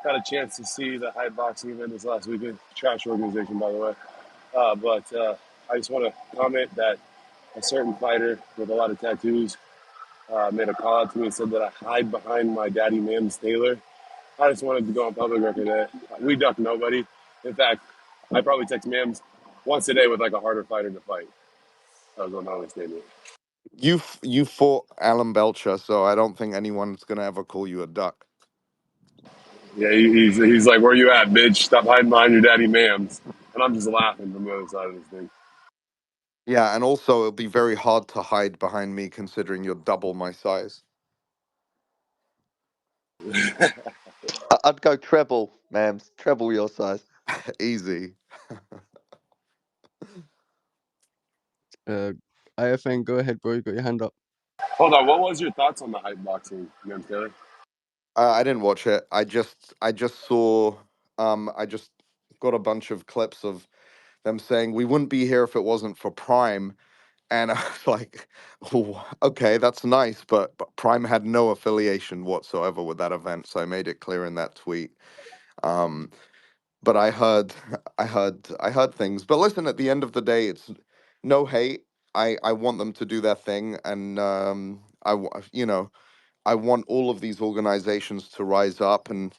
got a chance to see the Hype boxing event this last weekend. Trash organization, by the way. But I just want to comment that a certain fighter with a lot of tattoos made a call out to me and said that I hide behind my daddy, Mams Taylor. I just wanted to go on public record that we duck nobody. In fact, I probably text Mams once a day with like a harder fighter to fight. That was an honest statement. You fought Alan Belcher, so I don't think anyone's gonna ever call you a duck. Yeah, he's like, where you at, bitch? Stop hiding behind your daddy, Mams. And I'm just laughing from the other side of this thing. Yeah, and also it'll be very hard to hide behind me considering you're double my size. I'd go treble, Mams. Treble your size. Easy. IFN, go ahead, bro. You got your hand up. Hold on, what was your thoughts on the Hype boxing, Mams Taylor? I didn't watch it. I just saw I just got a bunch of clips of them saying we wouldn't be here if it wasn't for Prime. And I was like, oh, okay, that's nice, but Prime had no affiliation whatsoever with that event, so I made it clear in that tweet. Um, but I heard, I heard things. But listen, at the end of the day, it's no hate. I want them to do their thing, and you know, I want all of these organizations to rise up and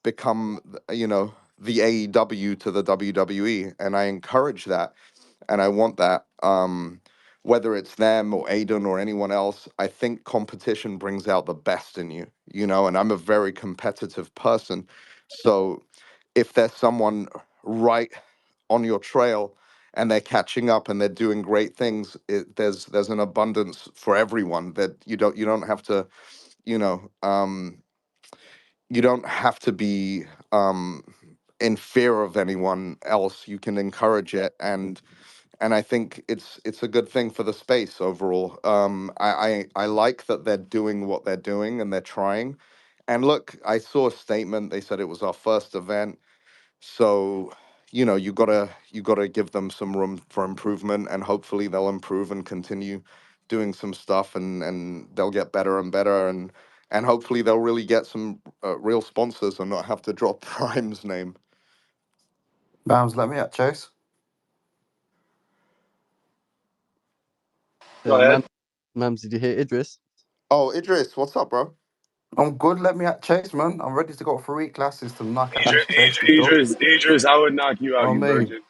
become, you know, the AEW to the WWE, and I encourage that, and I want that. Whether it's them or Aiden or anyone else, I think competition brings out the best in you, you know, and I'm a very competitive person. So if there's someone right on your trail and they're catching up and they're doing great things, there's an abundance for everyone that you don't have to, you know, you don't have to be in fear of anyone else. You can encourage it, and I think it's a good thing for the space overall. I like that they're doing what they're doing and they're trying. And look, I saw a statement. They said it was our first event, so you know you gotta give them some room for improvement, and hopefully they'll improve and continue doing some stuff, and they'll get better and better, and hopefully they'll really get some real sponsors and not have to drop Prime's name. Mams, let me at Chase. Go ahead. Mams, did you hear Idris? Oh, Idris, what's up, bro? I'm good. Let me at Chase, man. I'm ready to go for 3 classes to knock Idris, out Chase. You dog. Idris, I would knock you out, I you mean, virgin.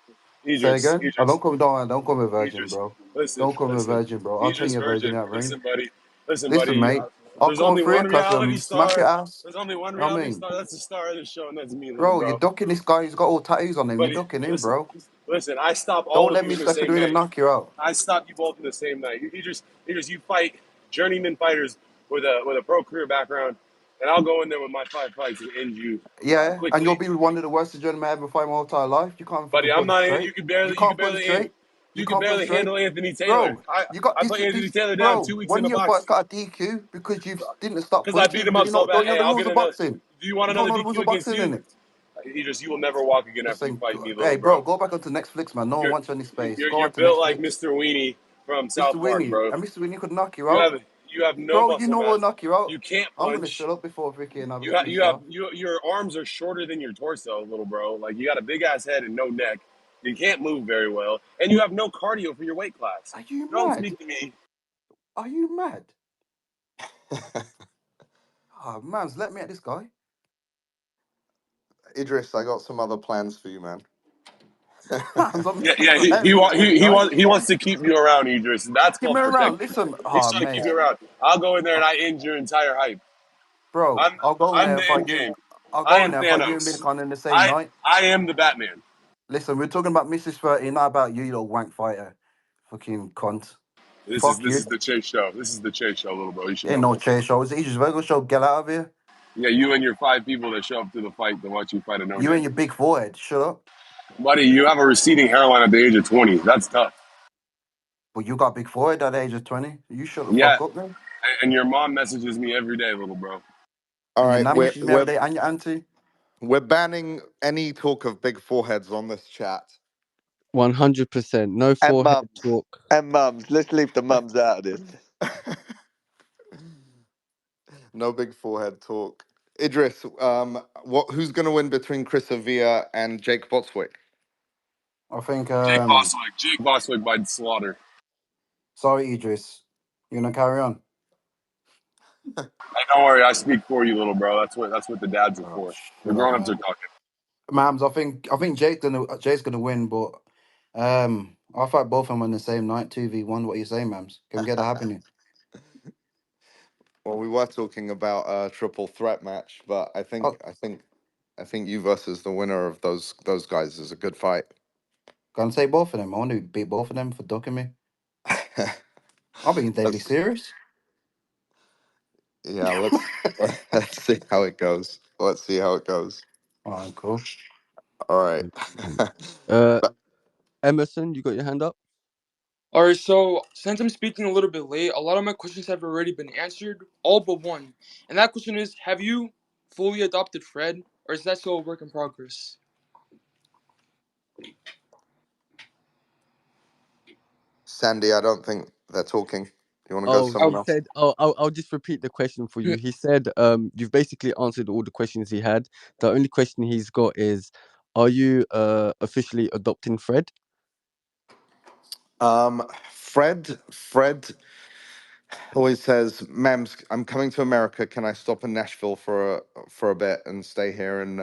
say Idris, again. I Idris, don't come with virgin, Idris. bro. Listen, Don't come with listen. virgin, bro. I'll turn Idris your virgin virgin. out ring. Listen, Listen, buddy. mate. I'll There's come with only three one classes reality and smack your star. ass. There's only one You know what I reality mean? star. That's the star of this show, and that's me, little Bro, you're bro. ducking this guy. He's got all tattoos on him. You're But ducking him, listen, bro. listen. I stop all Don't of let you me in the step in same the ring and night. knock you out. I stop you both in the same night. You fight journeyman fighters with a pro career background, and I'll go in there with my 5 fights and end you Yeah, and you'll quickly. be one of the worst journeymen I ever fight my whole entire life. You can't Buddy, fucking I'm pull it not. straight. You You could can't pull it barely handle. straight. You can't pull it straight. Handle Anthony Taylor. Bro, you got I put Anthony Taylor down bro. 2 weeks in One a of your fights box got a DQ because you didn't stop because I beat punching. him up so bad. Don't you know Hey, the I'll rules get of another. boxing? Do you want You don't another know the rules DQ of against boxing in you? it. Idris, you will never walk again after you Listen, fight me, hey, little bro, bro. go back onto Netflix, man. No one You're wants you on this space. Go you're on to built like Netflix, Mr. Weenie from Mr. South Park, Winnie. bro. And Mr. Winnie could knock you You out, have you have no bro. You muscle know what will mass. knock you out. You can't I'm gonna punch. shut up before freaking have a You have freestyle. your arms are shorter than your torso, little bro. Like you got a big ass head and no neck. You can't move very well, and you have no cardio for your weight class. Are you Don't mad? speak to me. Are you mad? Oh, man, let me at this guy. Idris, I got some other plans for you, man. Man's on Yeah, me. yeah. Let me at this guy. He wants to keep you around, Idris. That's Give called me around. protection. Listen, He's oh trying to keep you mate, around. I'll go in there and I end your entire hype. bro, I'm I'll go in I'm there the and end fight you. game. I'll I go in am there and fight you and Thanos. Millicon in the same night. I am the Batman. Listen, we're talking about Mrs. 30, not about you little wank fighter. Fucking cunt. Fuck This you. is the Chase show. This is the Chase show, little bro. You should Ain't know. no chair show. It's the Idris Virgo show. Get out of here. Yeah, you and your 5 people that show up to the fight to watch you fight a no You and name. your big forehead. Shut up. Buddy, you have a receding hairline at the age of 20. That's tough. But you got a big forehead at the age of 20. You shut the Yeah, fuck up, man. and your mom messages me every day, little bro. All And your right, nan we're messages me every we're day and your auntie. we're banning any talk of big foreheads on this chat. 100%. No And forehead mums. talk. And mums. Let's leave the mums out of this. No big forehead talk. Idris, who's going to win between Chris Avia and Jake Botswick? I think. Jake Boswick by slaughter. Sorry, Idris. You gonna carry on? Hey, don't worry, I speak for you, little bro. That's what the dads are Oh, for. The shut up, grown-ups are man. talking. Mams, I think Jake's gonna win, but I thought both of them on the same night, 2v1. What are you saying, Mams? Can we get that happening? Well, we were talking about a triple threat match, but Oh, I think you versus the winner of those guys is a good fight. can't say both of them. I want to beat both of them for ducking me. I'm being deadly let's serious. yeah, let's see how it goes. Let's see how it goes. All right, cool. All right. Uh, But Emerson, you got your hand up? All right, so since I'm speaking a little bit late, a lot of my questions have already been answered, all but one. And that question is, have you fully adopted Fred, or is that still a work in progress? Sandy, I don't think they're talking. You want to go to Oh, someone he else? said. Oh, I'll just repeat the question for you. He said, you've basically answered all the questions he had. The only question he's got is, are you officially adopting Fred? Fred always says, "Mams, I'm coming to America. Can I stop in Nashville for a bit and stay here?" And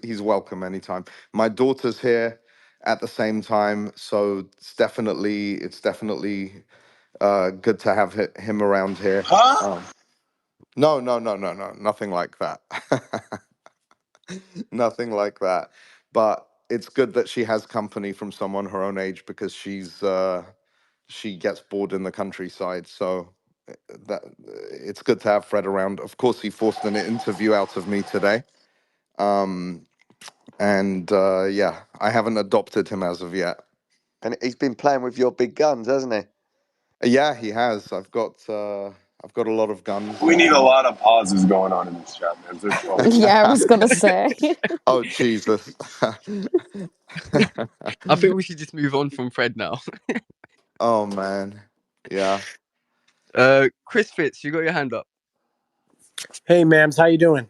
he's welcome anytime. My daughter's here at the same time, so it's definitely good to have him around here. Huh? No, no, no, no, no, nothing like that. Nothing like that. But it's good that she has company from someone her own age because she gets bored in the countryside. So that it's good to have Fred around. Of course, he forced an interview out of me today. Um, and yeah, I haven't adopted him as of yet. And he's been playing with your big guns, hasn't he? Yeah, he has. I've got a lot of guns We need a and lot of pauses going on in this chat, man. There's so many. Yeah, I was gonna say. oh Jesus. I think we should just move on from Fred now. Oh man. Yeah. Chris Fitz, you got your hand up. Hey, Mams, how you doing?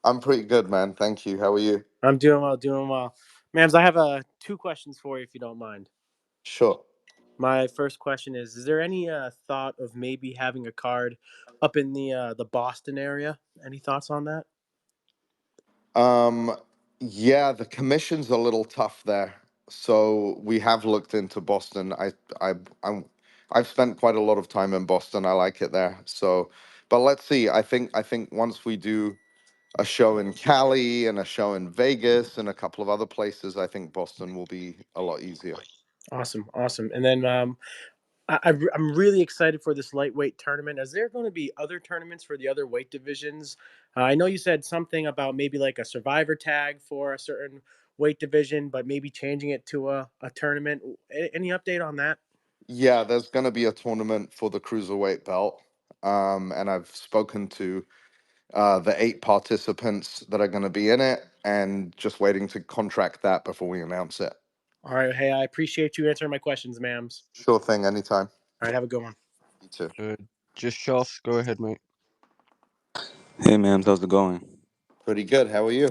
I'm pretty good, man. Thank you. How are you? I'm doing well, doing well. Mams, I have two questions for you, if you don't mind. Sure. My first question is there any thought of maybe having a card up in the Boston area? Any thoughts on that? Um, yeah, the commission's a little tough there. So we have looked into Boston. I'm, I've spent quite a lot of time in Boston. I like it there. So, but let's see. I think once we do a show in Cali and a show in Vegas and a couple of other places, I think Boston will be a lot easier. Awesome, awesome. And then I'm really excited for this lightweight tournament. Is there going to be other tournaments for the other weight divisions? I know you said something about maybe like a survivor tag for a certain weight division, but maybe changing it to a tournament. Any update on that? Yeah, there's going to be a tournament for the cruiserweight belt. And I've spoken to the 8 participants that are going to be in it and just waiting to contract that before we announce it. All right. Hey, I appreciate you answering my questions, Mams. Sure thing, anytime. All right. Have a good one. You too. Just Shafts, go ahead, mate. Hey, ma'am, how's it going? Pretty good. How are you?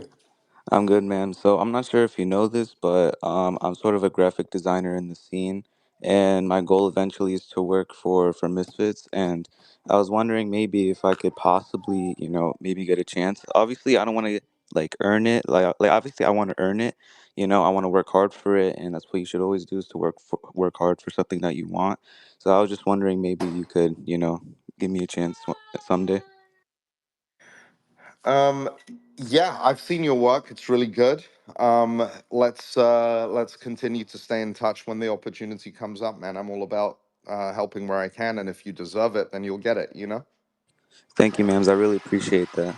I'm good, man. So I'm not sure if you know this, but I'm sort of a graphic designer in the scene, and my goal eventually is to work for Misfits. And I was wondering maybe if I could possibly, maybe get a chance. Obviously, I don't want to like earn it. Like obviously, I want to earn it. I want to work hard for it, and that's what you should always do is to work hard for something that you want. So I was just wondering maybe you could, give me a chance someday. Um, yeah, I've seen your work. It's really good. Let's continue to stay in touch when the opportunity comes up, man. I'm all about helping where I can, and if you deserve it, then you'll get it, you know? Thank you, ma'ams. I really appreciate that.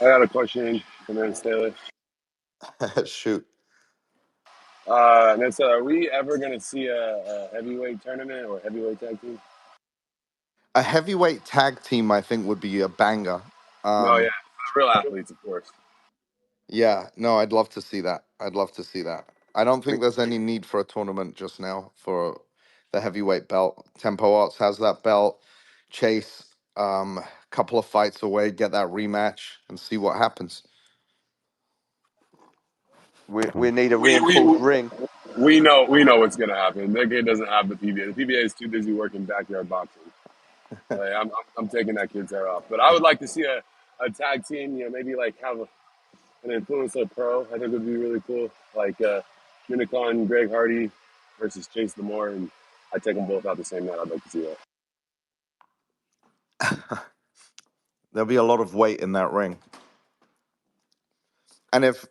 I got a question for Nance Taylor. Shoot. Nance Taylor, are we ever going to see a heavyweight tournament or heavyweight tag team? A heavyweight tag team, I think, would be a banger. No, yeah, Um, for the real athletes, of course. yeah, no, I'd love to see that. I'd love to see that. I don't think We, there's any need for a tournament just now for the heavyweight belt. Tempo Arts has that belt. Chase, couple of fights away, get that rematch, and see what happens. We need a We reinforced we ring. we know what's gonna happen. That kid doesn't have the PBA. The PBA is too busy working backyard boxing. Like, I'm taking that kid's hair off. But I would like to see a tag team. You know, maybe like have an influencer pro. I think would be really cool. Like Unicorn, Greg Hardy versus Chase Demoor, and I take them both out the same night. I'd like to see that. There'll be a lot of weight in that ring. And if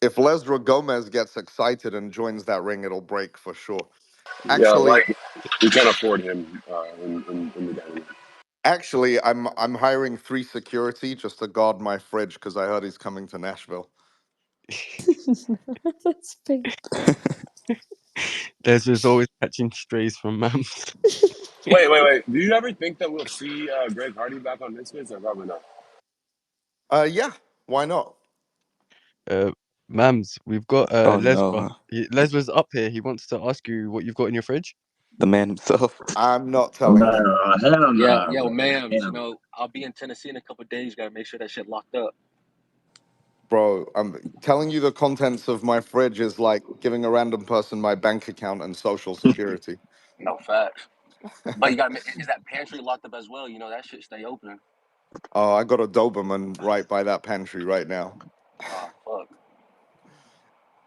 Lesra Gomez gets excited and joins that ring, it'll break for sure. Yeah, Actually, like we can't afford him in the dynamite. actually, I'm hiring 3 security just to guard my fridge because I heard he's coming to Nashville. That's big. There's just always catching strays from Mams. Wait. Do you ever think that we'll see Greg Hardy back on Misfits, or probably not? Yeah, why not? Mams, we've got Oh Lesra. no, Lesra's up here. He wants to ask you what you've got in your fridge. the man himself. I'm not telling you. Hell Yeah, no, yo, bro. ma'ams, Hell you no. know, I'll be in Tennessee in a couple of days. Gotta make sure that shit locked up. Bro, I'm telling you the contents of my fridge is like giving a random person my bank account and social security. No facts. But you gotta make, is that pantry locked up as well? You know, that shit stay open. Oh, I got a Doberman right by that pantry right now. Oh, fuck.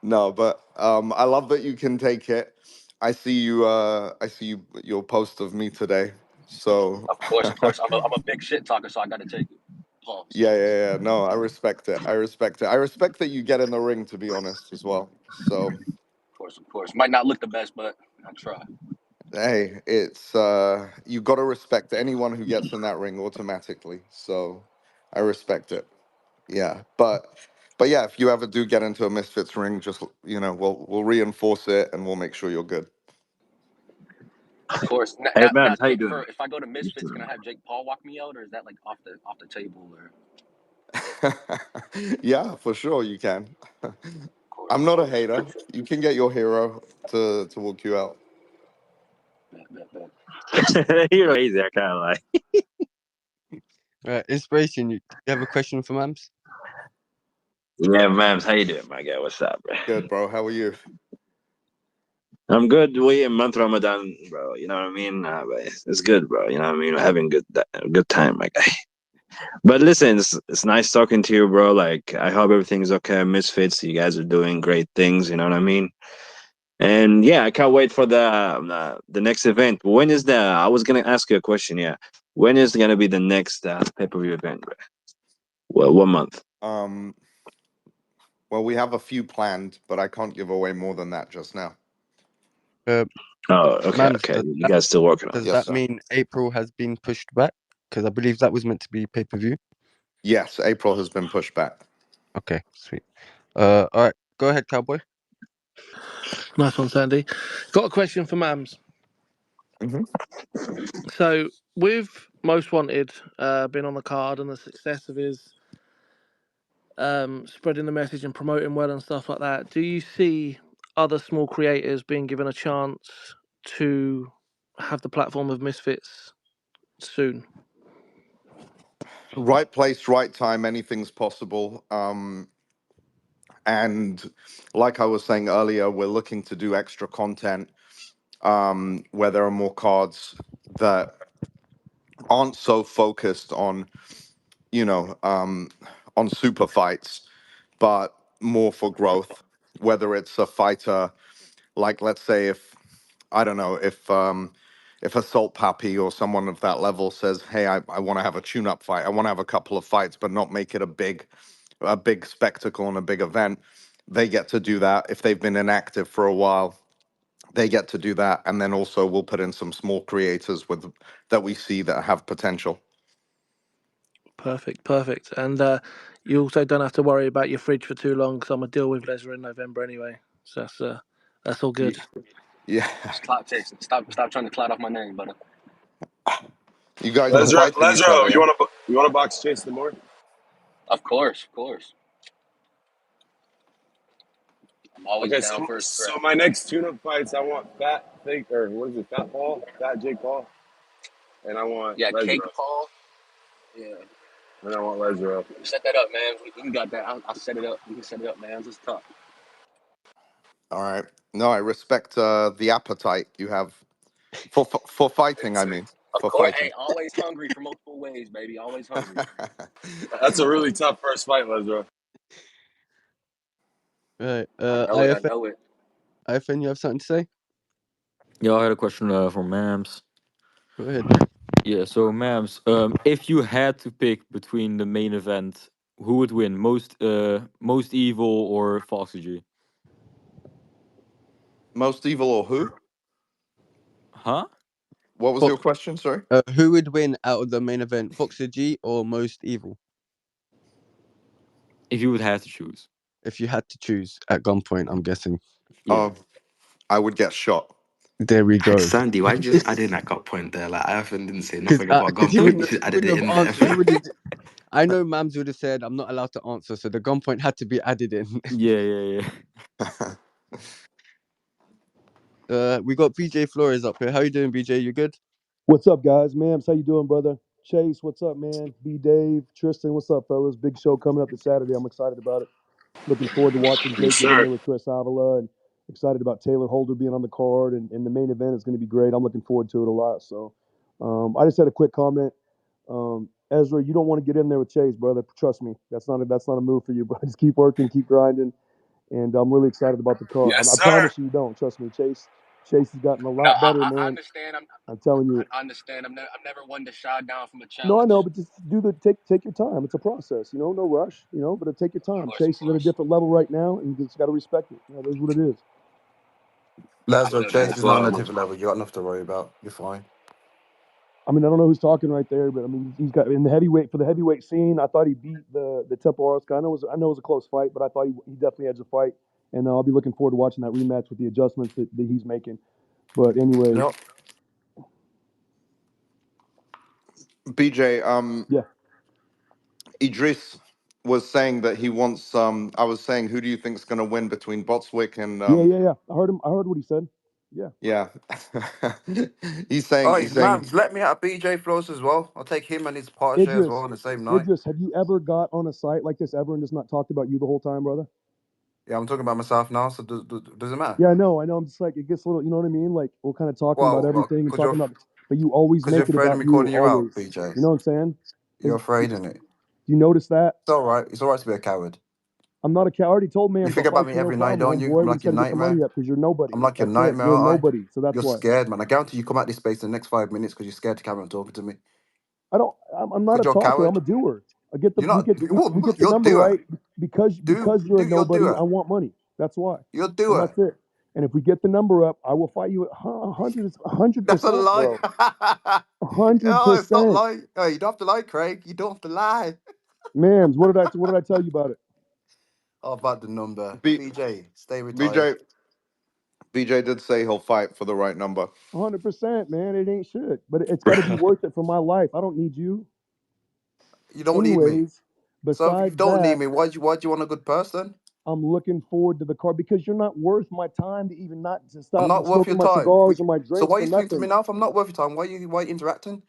No, but I love that you can take it. I see your post of me today. So Of course, of course. I'm a big shit talker, so I gotta take it. Pause. yeah. No, I respect it. I respect it. I respect that you get in the ring, to be honest, as well. So Of course, of course. Might not look the best, but I try. hey, it's you got to respect anyone who gets in that ring automatically. So I respect it. Yeah, but yeah, if you ever do get into a Misfits ring, just we'll reinforce it and we'll make sure you're good. Of course. Hey, Now, man, how you Jake, doing, for man? if I go to You Misfits, can chilling, I man? have Jake Paul walk me out, or is that like off the table? Or Yeah, for sure you can. I'm of not a course. hater. You can get your hero to walk you out. Bet. You're crazy. I can't lie. Inspiration. You have a question for Mams? Yeah, Mams, how you doing, my guy? What's up, bro? Good, bro. How are you? I'm good. We in month Ramadan, bro. You know what I mean? But it's good, bro. You know what I mean? We're having good time, my guy. But listen, it's nice talking to you, bro. Like, I hope everything's okay. Misfits, you guys are doing great things. You know what I mean? And yeah, I can't wait for the next event. When is the? I was gonna ask you a question. Yeah, when is gonna be the next pay-per-view event, bro? Well, what month? Well, we have a few planned, but I can't give away more than that just now. Uh, Oh, okay, Mams, okay. You guys still working on it? does Yes, that sir. mean April has been pushed back? Because I believe that was meant to be pay-per-view. Yes, April has been pushed back. Okay, sweet. All right, go ahead, Cowboy. Nice one, Sandy. Got a question for Mams. Hmm. So, with Most Wanted being on the card and the success of his spreading the message and promoting well and stuff like that, do you see other small creators being given a chance to have the platform of Misfits soon? Right place, right time. Anything's possible. And like I was saying earlier, we're looking to do extra content where there are more cards that aren't so focused on, on super fights, but more for growth. Whether it's a fighter, like let's say if I don't know if Assault Pappy or someone of that level says, "Hey, I want to have a tune-up fight. I want to have a couple of fights, but not make it a big spectacle and a big event." They get to do that. If they've been inactive for a while, they get to do that, and then also we'll put in some small creators with that we see that have potential. Perfect. And you also don't have to worry about your fridge for too long because I'm gonna deal with Lesnar in November anyway. So that's all good. Yeah, Just clout chasing. Stop trying to clout off my name, brother. you guys are fighting each other, Lesro, yeah? you want to box Chase Demoor? Of course, of course. I'm always Okay, down for a so scrap. my next tune-up fights, I want Fat Jake Paul, and I want Yeah, Cake Lesnar. Paul. Yeah. And I want Lesnar. Set that up, man. We can got that. I'll set it up. We can set it up, man. It's tough. All right. No, I respect the appetite you have for fighting. I mean, Of for course. fighting. Hey, always hungry for multiple ways, baby. Always hungry. That's a really tough first fight, Lesnar. Right. I know it. I know it. IFN, you have something to say? Yeah, I had a question for Mams. Go ahead. Yeah, so Mams, if you had to pick between the main event, who would win? Most evil or Foxy G? Most evil or who? Huh? What was your Fox. question? Sorry. Who would win out of the main event, Foxy G or Most Evil? If you would have to choose. If you had to choose at gunpoint, I'm guessing. Yeah. I would get shot. There we go. Sandy, why'd you just add in that gut point there? Like, I often didn't say Because nothing about he gunpoint. You wouldn't just he added wouldn't it have in there, answered. He fam. would have. I know Mams would have said, "I'm not allowed to answer," so the gunpoint had to be added in. Yeah. We got BJ Flores up here. How you doing, BJ? You good? What's up, guys? Mams, how you doing, brother? Chase, what's up, man? B. Dave, Tristan, what's up, fellas? Big show coming up this Saturday. I'm excited about it. Looking forward to watching Yes, Jake get in sir. there with Chris Avila, and excited about Taylor Holder being on the card. And the main event is going to be great. I'm looking forward to it a lot. So, I just had a quick comment. Ezra, you don't want to get in there with Chase, brother. Trust me, that's not a move for you, bro. Just keep working, keep grinding, and I'm really excited about the card. Yes, I sir. promise you don't. Trust me, Chase has gotten a No, lot better, I man. understand. I'm telling you. I understand. I'm never one to shy down from a No, I know, challenge. but just take your time. It's a process, no rush, but take your Of time. course, of Chase is at a course. different level right now, and you just got to respect it. That is what it is. I Lazaro feel that. I Chase is feel not that on a Absolutely. most different level. You got enough to worry about. You're fine. I mean, I don't know who's talking right there, but I mean, he's got in the heavyweight for the heavyweight scene. I thought he beat the Temple guy. I know it was a close fight, but I thought he definitely had a fight, and I'll be looking forward to watching that rematch with the adjustments that he's making. But anyway, Yep. BJ, yeah, Idris was saying that he wants. I was saying, who do you think's going to win between Botswick and yeah. I heard him. I heard what he said. Yeah. yeah. Oh, He's he's saying, Mams. Let me out BJ Flows as well. I'll take him and his part share as well Idris, on the same night. Idris, have you ever got on a site like this ever and just not talked about you the whole time, brother? Yeah, I'm talking about myself now, so does it matter? Yeah, I know. I'm just like, it gets a little, you know what I mean? Like, we're kind of talking about Well, everything and because you're talking about, but you always because you're make it afraid of about me you, calling you out, always. BJ. You know what I'm saying? You're afraid in it. Do you notice that? It's all right. It's all right to be a coward. I'm not a coward. I already told You Mams I'll think about fight me you, no every night, problem, don't you? homeboy. I'm We like just your got to get the nightmare. money up because you're nobody. I'm like your That's it. nightmare, You're a aren't I? nobody. So that's You're why. scared, man. I guarantee you come out this space in the next 5 minutes because you're scared to come and talking to me. I'm not Because a you're a talker. I'm a coward. doer. I get the, You're we not. get, we get the You're a number doer. right because you're a You're a nobody. I doer. want money. That's why. You're a And doer. that's it. And if we get the number up, I will fight you at 100, That's a 100%, lie. bro. 100%. Oh, it's not lie. Oh, you don't have to lie, Craig. You don't have to lie. Mams, what did I tell you about it? Oh, about the number. B, BJ, stay retired. BJ, BJ did say he'll fight for the right number. 100%, man. It ain't shit, but it's got to be worth it for my life. I don't need you. You don't need me. Anyways, So if you besides don't need that, me, why do you want a good person? I'm looking forward to the car because you're not worth my time to even not to I'm stop not worth your smoking my time. cigars or my So drinks why are for you speaking to me nothing. now if I'm not worth your time? Why are you interacting?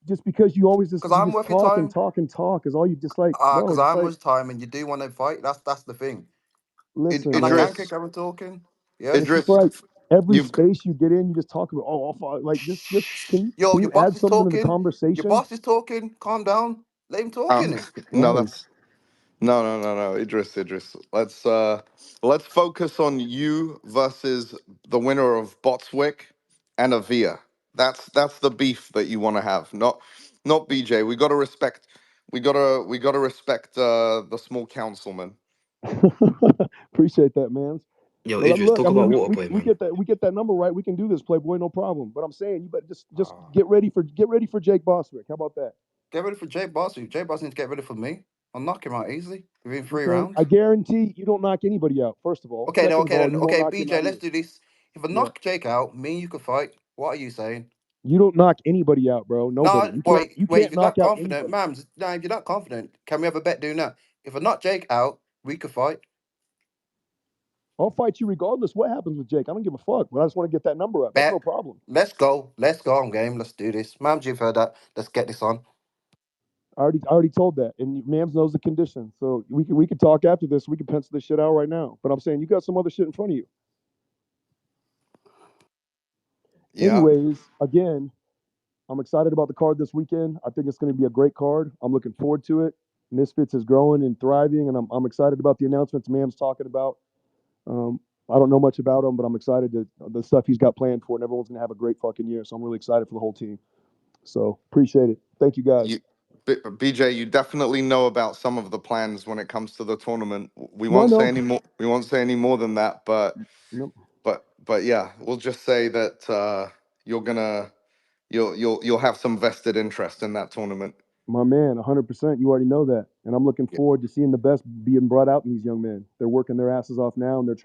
Just because you always just Because you I'm just worth your talk and time. talk and talk is all you just like, bro. Because Just I'm like, worth your time and you do want to fight. That's the thing. listen, And I man. can kick Idris, I'm talking. Yeah. It's just Idris, like every you've space you get in, you just talk about, oh, I'll fight. Like, just can you Yo, can your you boss add is something to the talking. Your conversation? boss is talking. Calm down. Let him talk um, in it. no, Why? that's no, Idris. Let's focus on you versus the winner of Botswick and Avia. That's the beef that you want to have, not BJ. We gotta respect the small councilman. Appreciate that, man. Yo, Well, Idris, look, talk I mean, about we, Waterboy, we man. get that number right. We can do this, Playboy, no problem. But I'm saying, you better just Ah. get ready for Jake Boswick. How about that? Get ready for Jay Boss. Jay Boss needs to get ready for me. I'll knock him out easily within three Okay, I rounds. guarantee you don't knock anybody out. First of all, Okay, then. second of Okay, all, then. you won't Okay, knock him BJ, out let's either. do this. If I Yeah, knock Jake out, me and you could fight. What are you saying? you don't knock anybody out, bro. Nobody. No, You can't. wait, You wait. If can't you're knock not out confident, anybody. Mams. No, if you're not confident, can we have a bet doing that? If I knock Jake out, we could fight. I'll fight you regardless what happens with Jake. I don't give a fuck. But I just want to get that number up. That's no Bet. problem. Let's go. Let's go on game. Let's do this. Mams, you've heard that. Let's get this on. I already told that, and Mams knows the condition. So we could talk after this. We can pencil this shit out right now. But I'm saying you got some other shit in front of you. Yeah. Anyways, again, I'm excited about the card this weekend. I think it's going to be a great card. I'm looking forward to it. Misfits is growing and thriving, and I'm excited about the announcements Mam's talking about. Um, I don't know much about him, but I'm excited to the stuff he's got planned for, and everyone's going to have a great fucking year. So I'm really excited for the whole team. So appreciate it. Thank you guys. You, BJ, you definitely know about some of the plans when it comes to the tournament. We No, I won't say know. any more. We won't say any more than that. No, But yeah, we'll just say that you're gonna you'll have some vested interest in that tournament. my man, 100%. You already know that, and I'm looking Yeah. forward to seeing the best being brought out in these young men. They're working their asses off now, and they're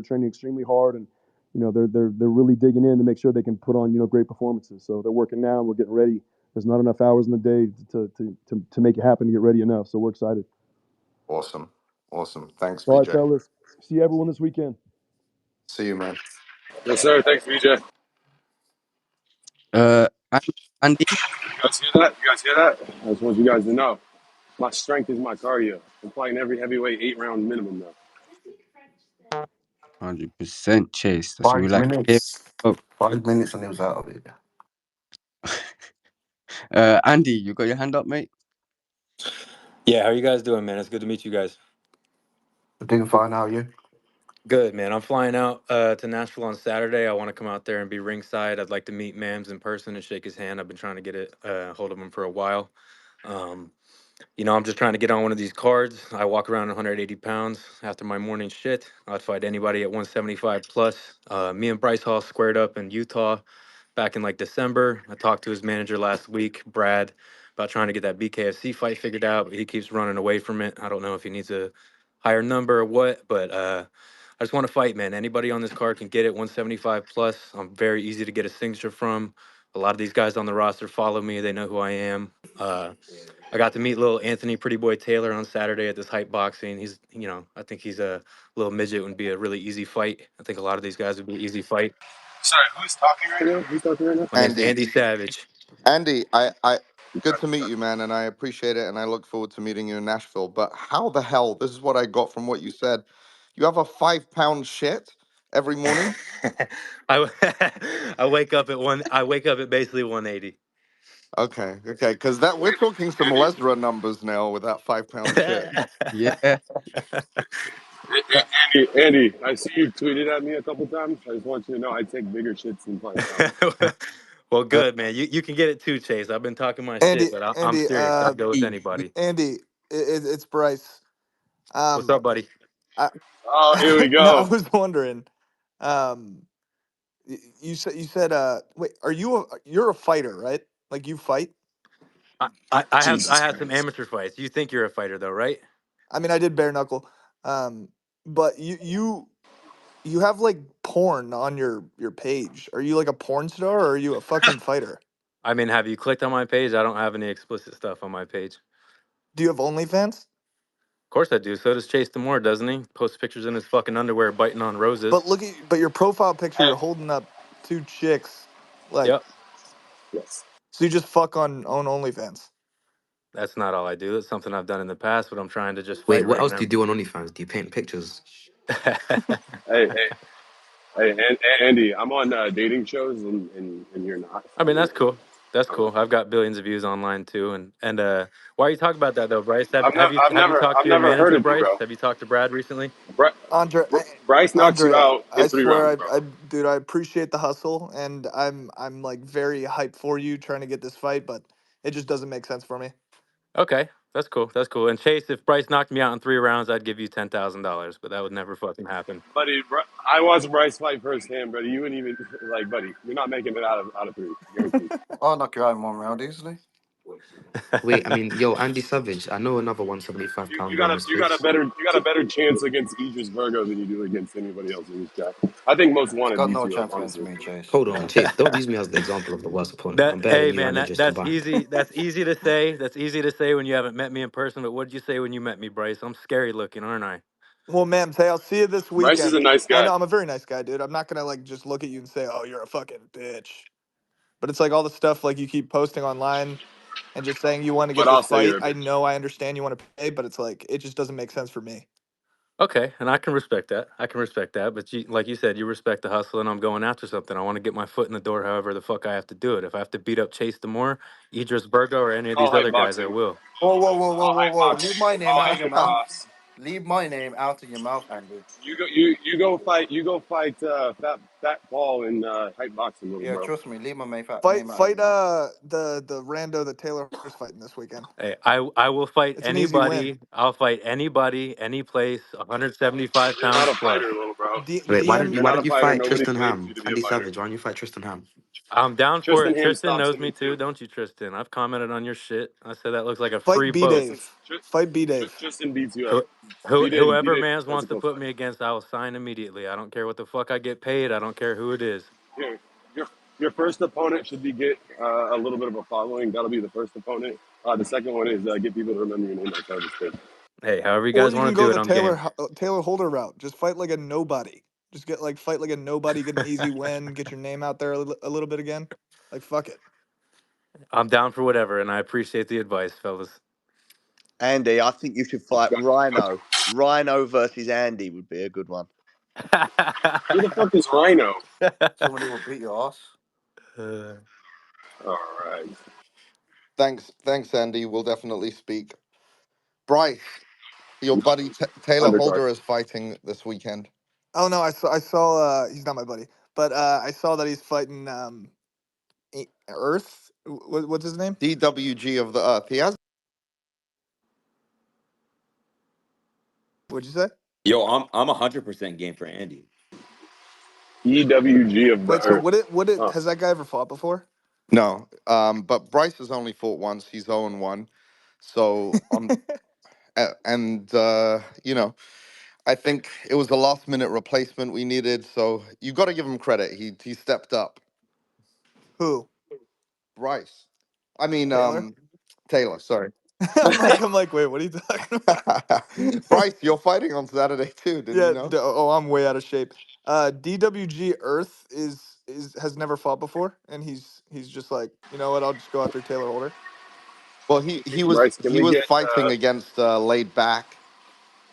training extremely hard, and they're really digging in to make sure they can put on great performances. So they're working now, and we're getting ready. There's not enough hours in the day to make it happen to get ready enough. So we're excited. Awesome, awesome. Thanks, All right, BJ. fellas. See everyone this weekend. See you, man. Yes, sir. Thanks, BJ. And Andy, You guys hear that? You guys hear that? I just want you guys to know. My strength is my cardio. I'm fighting every heavyweight 8 round minimum now. 100% Chase. That's what we Five like to hear. minutes. Oh, 5 minutes and it was out of it. Andy, you got your hand up, mate? Yeah, how are you guys doing, man? It's good to meet you guys. We're doing fine. How are you? Good, man. I'm flying out to Nashville on Saturday. I want to come out there and be ringside. I'd like to meet Mams in person and shake his hand. I've been trying to get it hold of him for a while. Um, I'm just trying to get on one of these cards. I walk around 180 pounds after my morning shit. I'd fight anybody at 175 plus. Me and Bryce Hall squared up in Utah back in like December. I talked to his manager last week, Brad, about trying to get that BKFC fight figured out, but he keeps running away from it. I don't know if he needs a higher number or what, but I just want to fight, man. Anybody on this card can get it 175 plus. I'm very easy to get a signature from. A lot of these guys on the roster follow me. They know who I am. I got to meet little Anthony Pretty Boy Taylor on Saturday at this hype boxing. I think he's a little midget and be a really easy fight. I think a lot of these guys would be an easy fight. Sorry, who's talking right now? Who's talking right now? My name's Andy. Andy Savage. Andy, good to meet you, man, and I appreciate it, and I look forward to meeting you in Nashville. But how the hell? This is what I got from what you said. You have a 5 pound shit every morning. I I wake up at one. I wake up at basically 180. Okay, because that we're talking some Andy, Lesra numbers now with that 5 pound shit. Yeah. Andy, I see you tweeted at me a couple times. I just want you to know I take bigger shits than 5 pounds. Well, Uh, good man. You can get it too, Chase. I've been talking my Andy, shit, but I'm Andy, serious. I'd go with anybody. Andy, it's Bryce. What's up, buddy? I Oh, here we no, I go. was wondering. Um, you said wait, you're a fighter, right? Like you fight? I Jesus have some Christ. amateur fights. You think you're a fighter though, right? I mean, I did bare knuckle. But you have like porn on your page. Are you like a porn star or are you a fucking fighter? I mean, have you clicked on my page? I don't have any explicit stuff on my page. Do you have OnlyFans? Of course I do. So does Chase Demoor, doesn't he? Posts pictures in his fucking underwear biting on roses. But your profile picture, Hey, you're holding up two chicks. Like, Yep. yes. so you just fuck on OnlyFans. That's not all I do. It's something I've done in the past, but I'm trying to just Wait, fight what right else do now. you do on OnlyFans? Do you paint pictures? Hey, Andy, I'm on dating shows and you're not. I So mean, you that's know. cool. That's Um, cool. I've got billions of views online too, and why are you talking about that though, Bryce? Have you talked I've to your never heard manager, of you, Bryce? bro. Have you talked to Brad recently? Bry- Andre, Bryce knocks you Andre, out I in three swear, rounds, bro. dude, I appreciate the hustle, and I'm like very hyped for you trying to get this fight, but it just doesn't make sense for me. Okay, that's cool. That's cool. And Chase, if Bryce knocked me out in 3 rounds, I'd give you $10,000, but that would never fucking happen. Buddy, I watched Bryce fight firsthand, buddy. You wouldn't even like, buddy. You're not making it out of three, guaranteed. I'll knock you out in one round easily. Wait, I mean, yo, Andy Savage. I know another 175 You pounder on Misfits. got a better chance against Idris Virgo than you do against anybody else in this chat. I think most He's wanted got beats no you up, chance against honestly. me, Chase. Hold on, Chase. Don't use me as the example of the worst opponent. That I'm better than hey you man, and Idris that's combined. easy. That's easy to say. That's easy to say when you haven't met me in person. But what did you say when you met me, Bryce? I'm scary looking, aren't I? Well, ma'am, say I'll see you this Bryce is a weekend. nice I guy. know I'm a very nice guy, dude. I'm not gonna like just look at you and say, "Oh, you're a fucking bitch." But it's like all the stuff like you keep posting online. and just saying you want to but get this also fight. you're a I bitch. know, I understand you want to pay, but it's like it just doesn't make sense for me. Okay, and I can respect that. I can respect that. But you, like you said, you respect the hustle, and I'm going after something. I want to get my foot in the door, however the fuck I have to do it. If I have to beat up Chase Demoor, Idris Virgo, or any of All these hype other guys, I boxing. will. Whoa, whoa, whoa, whoa, All whoa, hype whoa! boxing. Leave my It's name all out of your Andrew mouth. Boss. Leave my name out of your mouth, Andy. You go fight Fat Paul in hype boxing, little Yeah, bro. trust me. Leave my Fight name out of fight your mouth. the rando that Taylor is fighting this weekend. Hey, I will fight It's an easy win. anybody. I'll fight anybody, any place, 175 You're not pounds a fighter, plus. little bro. Wait, DM You're why not a don't you fighter. fight Nobody Tristan waits for you Ham? to be a Andy fighter. Savage, why don't you fight Tristan Ham? I'm down for Tristan it. Ham Tristan stops knows at me me too, too. don't you, Tristan? I've commented on your shit. I said that looks like a free Fight B boat. Tristan Dave. Tr- Fight B Dave. Tristan beats you up. Who, who, B whoever Dave Mans wants wants a to close put fight. me against, I will sign immediately. I don't care what the fuck I get paid. I don't care who it is. Here, your first opponent should be get a little bit of a following. That'll be the first opponent. The second one is get people to remember your name like Travis did. Hey, however you Or guys you want can to go do it, the I'm game. Taylor Holder route. Just fight like a nobody. Just get like fight like a nobody, get an easy win, get your name out there a little bit again. Like fuck it. I'm down for whatever, and I appreciate the advice, fellas. Andy, I think you should fight Rhino. Rhino versus Andy would be a good one. Who the fuck is Rhino? Somebody will beat your ass. All right. Thanks, Andy. We'll definitely speak. Bryce, your buddy Taylor Undercard. Holder is fighting this weekend. Oh no, I saw he's not my buddy, but I saw that he's fighting Earth. What's his name? DWG of the Earth. He has. What'd you say? Yo, I'm 100% game for Andy. EWG of the Wait, so Earth. what it Huh. has that guy ever fought before? No, but Bryce has only fought once. He's 0-1. So on and I think it was a last minute replacement we needed. So you got to give him credit. He stepped up. Who? Bryce, I mean Taylor? Taylor. Sorry, I'm like, wait, what are you talking about? Bryce. You're fighting on Saturday too. Didn't you Yeah, know? I'm way out of shape. DWG Earth is has never fought before, and he's just like, you know what? I'll just go after Taylor Holder. Well, he was Bryce, can he we was get fighting against Laid Back,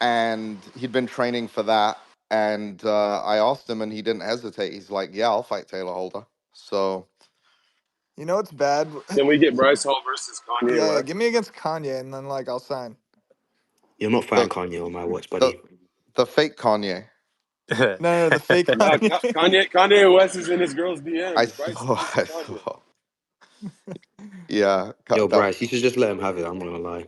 and he'd been training for that. And I asked him, and he didn't hesitate. He's like, "Yeah, I'll fight Taylor Holder." So You know it's bad. Bryce Hall versus Kanye Yeah, West? give me against Kanye, and then like I'll sign. You're not the fighting Kanye on my watch, the buddy. the fake Kanye. No, the fake Nah, Kanye. Kanye West is in his girl's I DMs. Bryce, saw. this is I Kanye. saw. Yeah, Yo, that. Bryce, you should just let him have it. I'm not gonna lie.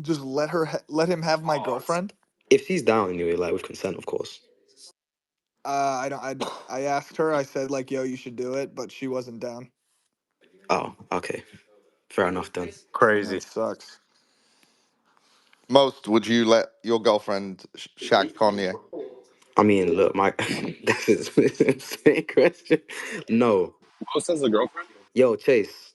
Just let him have my Pause. girlfriend. If she's down anyway, like with consent, of course. I don't. I asked her. I said like, yo, you should do it, but she wasn't down. Oh, okay. Fair enough then. That Crazy. sucks. Most would you let your girlfriend shag Kanye? I mean, look, my this is an insane question. No, Most has a girlfriend? yo, Chase,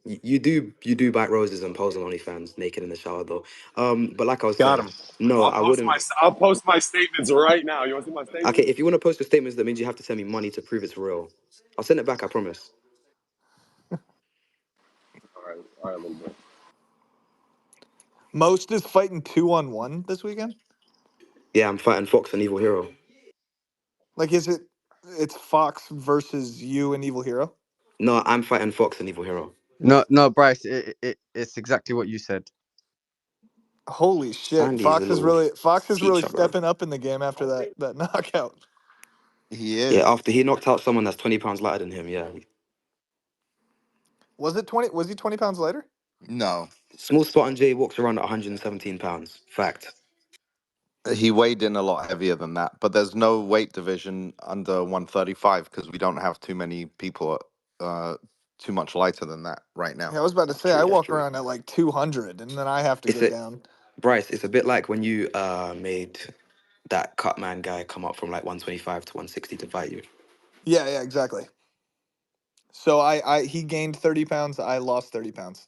you do bite roses and pose on OnlyFans naked in the shower though. But like I was Got saying, him. no, I wouldn't. I'll post my statements right now. You want to see my Okay, statements? if you want to post your statements, that means you have to send me money to prove it's real. I'll send it back, I promise. All right, little bro. Most is fighting 2-on-1 this weekend. Yeah, I'm fighting Fox and Evil Hero. Like, is it? It's Fox versus you and Evil Hero. No, I'm fighting Fox and Evil Hero. No, Bryce. It's exactly what you said. Holy shit! Andy's a little Fox is really teacher, bro. stepping up in the game after that knockout. He Yeah, is. after he knocked out someone that's 20 pounds lighter than him, yeah. Was it 20? Was he 20 pounds lighter? No, Small Spot and Jay walks around at 117 pounds. Fact. he weighed in a lot heavier than that. But there's no weight division under 135 because we don't have too many people too much lighter than that right now. Yeah, I was about to That's say true, I that's walk true. around at like 200, and then I have to It's go a down. Bryce, it's a bit like when you made that Cutman guy come up from like 125 to 160 to fight you. Yeah, exactly. So he gained 30 pounds. I lost 30 pounds.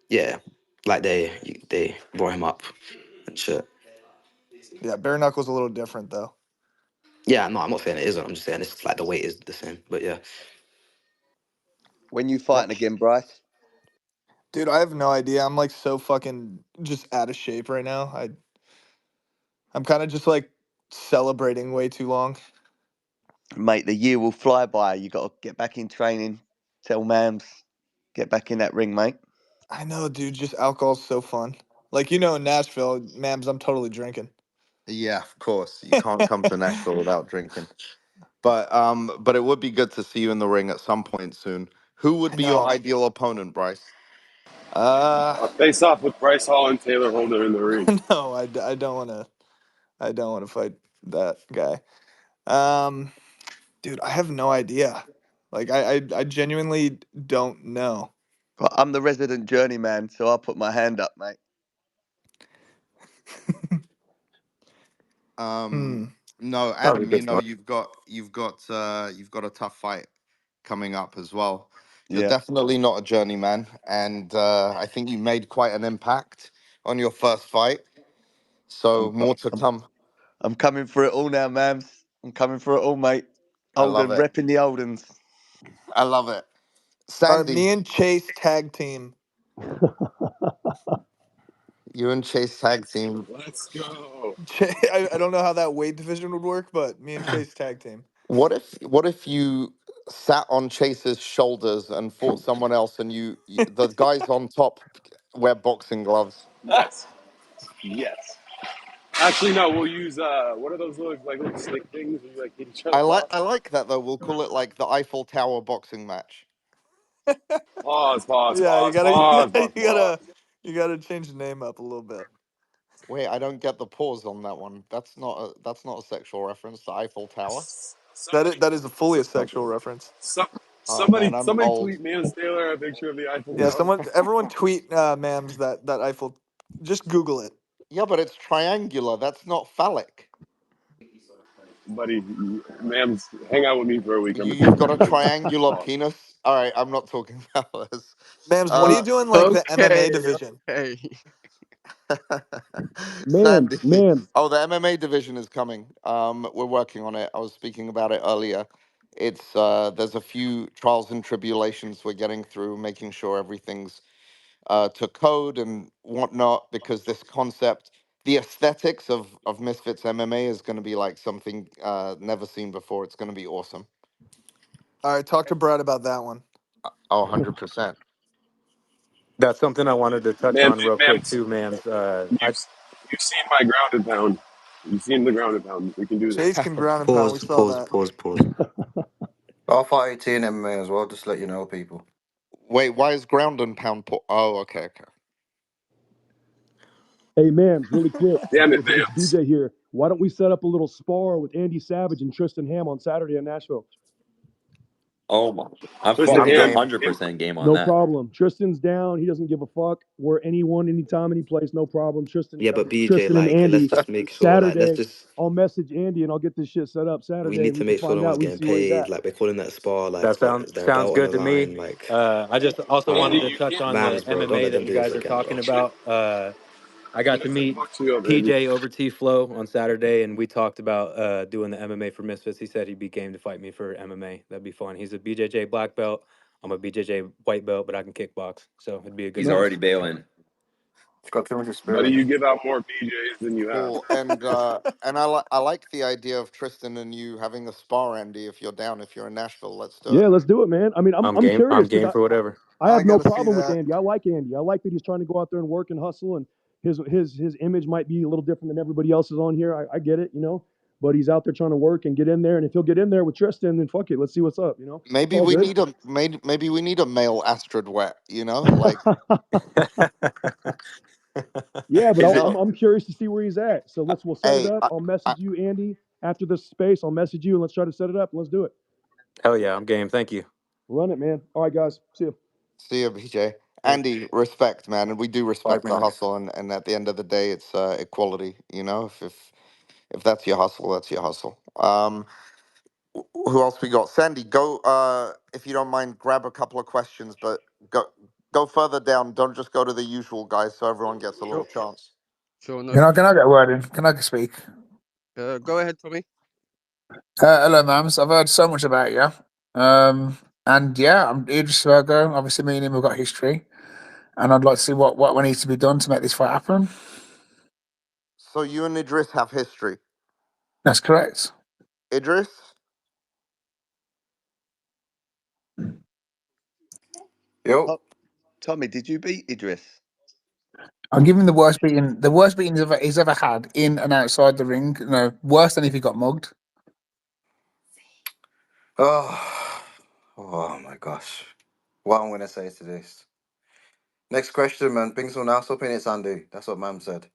Yeah. Like they brought him up and shit. Yeah, bare knuckles a little different though. Yeah, no, I'm not saying it isn't. I'm just saying it's like the weight is the same. But yeah. When you Yep. fighting again, Bryce? Dude, I have no idea. I'm like so fucking just out of shape right now. I'm kind of just like celebrating way too long. Mate, the year will fly by. You got to get back in training. Tell Mams, get back in that ring, mate. I know, dude. Just alcohol's so fun. Like in Nashville, Mams, I'm totally drinking. Yeah, of course. You can't come to Nashville without drinking. But it would be good to see you in the ring at some point soon. Who would I be your know. ideal opponent, Bryce? Face off with Bryce Hall and Taylor Holder in the ring. No, I don't want to. I don't want to fight that guy. Um, dude, I have no idea. Like I genuinely don't know. But I'm the resident journeyman, so I'll put my hand up, mate. Hmm. No, That was a Adam. good start. You've got a tough fight coming up as well. You're Yeah, definitely not a journeyman, and I think you made quite an impact on your first fight. So I'm, more to I'm, come. I'm coming for it all now, Mams. I'm coming for it all, mate. I love Olden, it. repping the Oldens. I love it. All right, Sandy, me and Chase tag team. you and Chase tag team. Let's go. I don't know how that weight division would work, but me and Chase tag team. What if you sat on Chase's shoulders and fought someone else, and the guys on top wear boxing gloves? Yes. Yes. Actually, no. We'll use what are those little stick things where you like hit each I other like off? I like that though. We'll call it like the Eiffel Tower boxing match. Pause. Pause. Yeah, you Pause. gotta Pause. Pause. Pause. you gotta change the name up a little bit. Wait, I don't get the pause on that one. That's not a sexual reference. The Eiffel Tower. That is fully a So, sexual reference. Oh man, I'm somebody old. tweet Mans Taylor a picture of the Eiffel Yeah, Tower. everyone tweet Mams that Eiffel. Just Google it. Yeah, but it's triangular. That's not phallic. Buddy, Mams, hang out with me for a week. I'm gonna You've teach got you a things. triangular Pause. penis. All right, I'm not talking about this. Mams, when are you Uh, doing like the Okay, MMA division? okay. Sandy. Mams. Oh, the MMA division is coming. We're working on it. I was speaking about it earlier. It's there's a few trials and tribulations we're getting through, making sure everything's to code and whatnot, because this concept, the aesthetics of Misfits MMA is going to be like something never seen before. It's going to be awesome. All right, talk to Brad about that one. Oh, 100%. That's something I wanted to touch Mams, on real quick Mams, too, Mams. I you've seen my grounded pound. You've seen the grounded pound. We can do this. Chase can ground and pound. We Pause, saw pause, that. pause, pause. I'll fight 18 MMA as well, just to let you know, people. Wait, why is ground and pound? Oh, okay, okay. Hey, Mams, really quick. Damn it, It's Mams. BJ here. Why don't we set up a little spar with Andy Savage and Tristan Ham on Saturday in Nashville? Oh my! Twisted I'm ham. 100% game on No that. problem. Tristan's down. He doesn't give a fuck. We're anyone, anytime, any place. No problem. Yeah, but BJ, Tristan and like, let's Andy. just make sure, like, let's Saturday, just I'll message Andy and I'll get this shit set up we Saturday, need and to we can make sure find no out. one's We can getting see where he's paid. at. Like, we're calling that spar, like, that their sounds belt on good the to me. line. Like, I just also Andy, wanted to you touch can't. on the Mams, bro, don't MMA let that them you do this guys are again, talking bro. about. I got to meet Fuck you up, Andy. PJ over T Flow on Saturday, and we talked about doing the MMA for Misfits. He said he'd be game to fight me for MMA. That'd be fun. He's a BJJ black belt. I'm a BJJ white belt, but I can kickbox, so it'd be a good He's match. already bailing. It's got too much Buddy, experience. you give out more BJs than you have. Cool. And I like the idea of Tristan and you having a spar, Andy. If you're down, if you're in Nashville, let's do it. Yeah, let's do it, man. I mean, I'm I'm I'm game. I'm curious because game for whatever. I I have no gotta see problem with that. Andy. I like Andy. I like that he's trying to go out there and work and hustle, and his image might be a little different than everybody else's on here. I get it, but he's out there trying to work and get in there. And if he'll get in there with Tristan, then fuck it. Let's see what's up. It's Maybe all we good. need a male Astrid Wet. Like Yeah, but you I'm know. I'm curious to see where he's at. So we'll set it Hey, up. I'll I message you, Andy, after this space. I'll message you and let's try to set it up. Let's do it. Hell yeah, I'm game. Thank you. Run it, man. All right, guys. See you. see you, BJ. Yeah. Andy, respect, man, and we do 5 respect the minutes. hustle. And at the end of the day, it's equality. If that's your hustle, that's your hustle. Who else we got? Sandy, go. If you don't mind, grab a couple of questions, but go further down. Don't just go to the usual guys, so everyone gets a little Sure, chance. sure, no Can I problem. get a word in? Can I speak? Go ahead, Tommy. Hello, Mams. I've heard so much about you. And yeah, I'm Idris Virgo. Obviously, me and him have got history. and I'd like to see what needs to be done to make this fight happen. So you and Idris have history. That's correct. Idris? Yo. Tommy, did you beat Idris? I'll give him the worst beating he's ever had in and outside the ring. No, worse than if he got mugged. Oh, oh my gosh. What I'm gonna say to this. Next question, man. Bring someone else up in it, Sandy. That's what Mam said.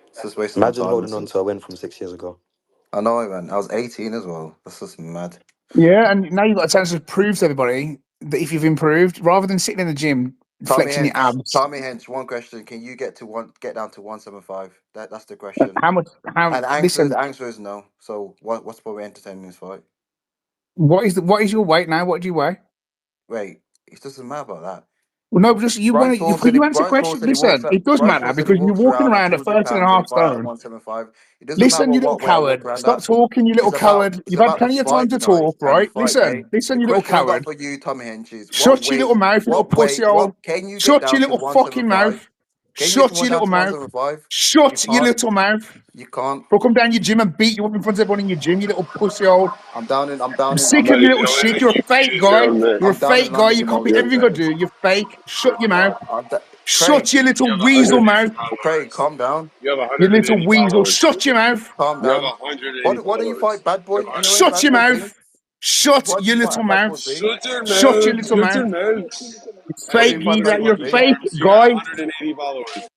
It's just wasting my Imagine time. holding This on is. to a win from 6 years ago. I know, man. I was 18 as well. That's just mad. Yeah, and now you've got a chance to prove to everybody that if you've improved, rather than sitting in the gym Tommy flexing your Hench. abs. Tommy Hench. One question: can you get down to 175? That's the question. How much? And Listen, the answer is no. So what's the point of entertaining this fight? what is your weight now? What do you weigh? Wait, it doesn't matter about that. Well, no, just you want to. Could you answer Brian Paul questions? said he walks Listen, out. it does Brian matter Paul said he because you're walks walking around at around at 200 13 and a pounds and he half fight at stone. 175. It doesn't matter Listen, you little what weight I walk coward. around Stop at. talking, you little coward. It's You've had about the plenty of time fight to tonight talk, and the right? fight, okay? Listen, The you little question I got coward. for you, Tommy Hench, is Shut your little mouth, you little pussy hole. what can you get Shut your down to little fucking mouth. 175? Can you get Shut someone your down little to mouth. 175? You Shut your can't. little mouth. You can't. Bro, come down your gym and beat you up in front of everyone in your gym, you little pussy hole. I'm down in. I'm I'm down in. I'm sick I'm. of not you even little on shit. any You're a fake excuses guy. around this. You're a I'm down in fake guy. London You copy tomorrow. everything I do. You're fake. Shut your mouth. Craig, Shut your You little have weasel 180 mouth. Craig, followers. calm down. You have You little 180 weasel. followers. Shut your mouth. Calm You have down. 180 What do you followers. fight, Bad You Boy? have Anyway, 180 Shut Bad your Boy followers. mouth. Bing. Shut What do your you fight little at Bad mouth. Boy Bing? Shut your Shut your mouth. little Shut mouth. your mouth. You What do Hey, you fake fight at Bad geezer. Boy You're a Bing? fake Mams, you got guy. 180 followers.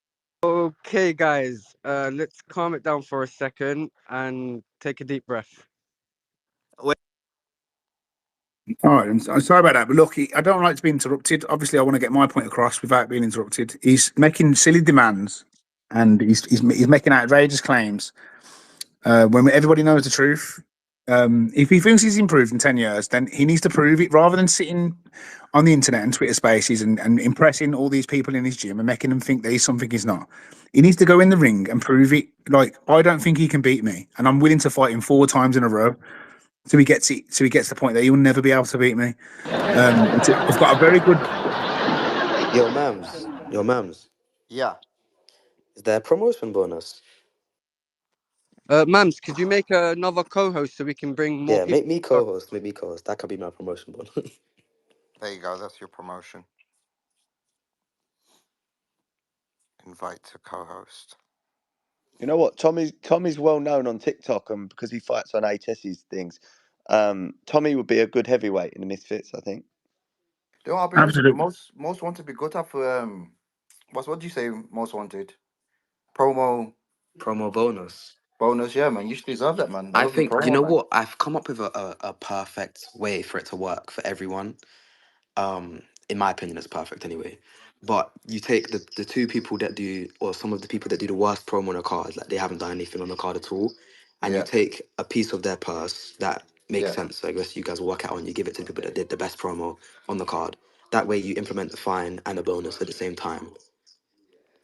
Okay, guys, let's calm it down for a second and take a deep breath. All right, I'm sorry about that, but look, I don't like to be interrupted. Obviously, I want to get my point across without being interrupted. He's making silly demands, and he's making outrageous claims. When everybody knows the truth, if he thinks he's improved in 10 years, then he needs to prove it rather than sitting on the internet and Twitter Spaces and impressing all these people in his gym and making them think that he's something he's not. He needs to go in the ring and prove it. Like, I don't think he can beat me, and I'm willing to fight him 4 times in a row. So he gets it. So he gets the point that he'll never be able to beat me. I've got a very good. Yo, Mams. Yeah. Is there a promotion bonus? Mams, could you make another co-host so we can bring more Yeah, people? make me co-host. Make me co-host. That could be my promotion bonus. There you go. That's your promotion. Invite to co-host. You know what? Tommy's well known on TikTok, and because he fights on HS's things, Tommy would be a good heavyweight in the Misfits, I think. You know, I'll be honest with you. Absolutely. Most wanted be good at for what do you say? Most wanted promo Promo bonus. bonus. Yeah, man. You should deserve that, man. I I love your think you know promo, man. what? I've come up with a perfect way for it to work for everyone. In my opinion, it's perfect anyway. But you take the two people that do, or some of the people that do the worst promo on the card, like they haven't done anything on the card at all, and you Yeah, take a piece of their purse that makes yeah, sense. So I guess you guys work out and you give it to the people that did the best promo on the card. That way, you implement the fine and the bonus at the same time.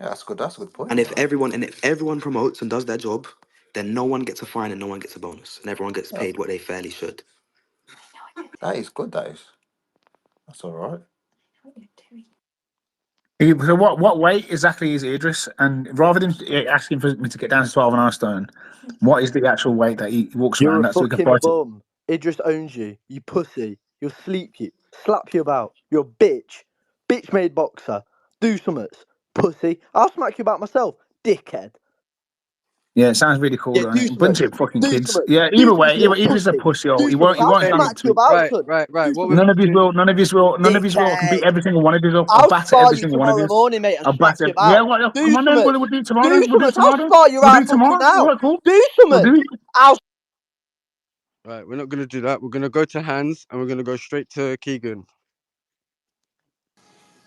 yeah. That's good. That's a good point. And You if know. everyone promotes and does their job, then no one gets a fine and no one gets a bonus, and everyone gets Yeah, paid what they fairly should. that is good. That is. That's all right. So what weight exactly is Idris? And rather than asking for me to get down to 12 and a half stone, what is the actual weight that he walks You're around a at so we can fucking fight it? bum. Idris owns you. You pussy. You'll sleep you. Slap you about. You're a bitch. Bitch made boxer. Do summits. Pussy. I'll smack you about myself. Dickhead. Yeah, it sounds really cool, Yeah, doesn't do it? Bunch summits. of fucking Do kids. summits. Yeah, Do either way, summits, you little Idris is a pussy. pussy hole. Do He won't summits. he I'll won't stand up smack to you it. about, Right, son. right, right. Do What we're summits. None gonna of his do? will, I can beat Dickhead. every single one of his up. I'll I'll batter spar every you single one of tomorrow his. morning, mate, and I'll smack batter. you Yeah, about. what? Come Do on then, we'll summits. do it tomorrow. Do We'll do it summits. I'll tomorrow. spar you We'll do right it fucking tomorrow. All now. right, cool. Do We'll do summits. it. I'll. Right, we're not gonna do that. We're gonna go to Hans and we're gonna go straight to Keegan.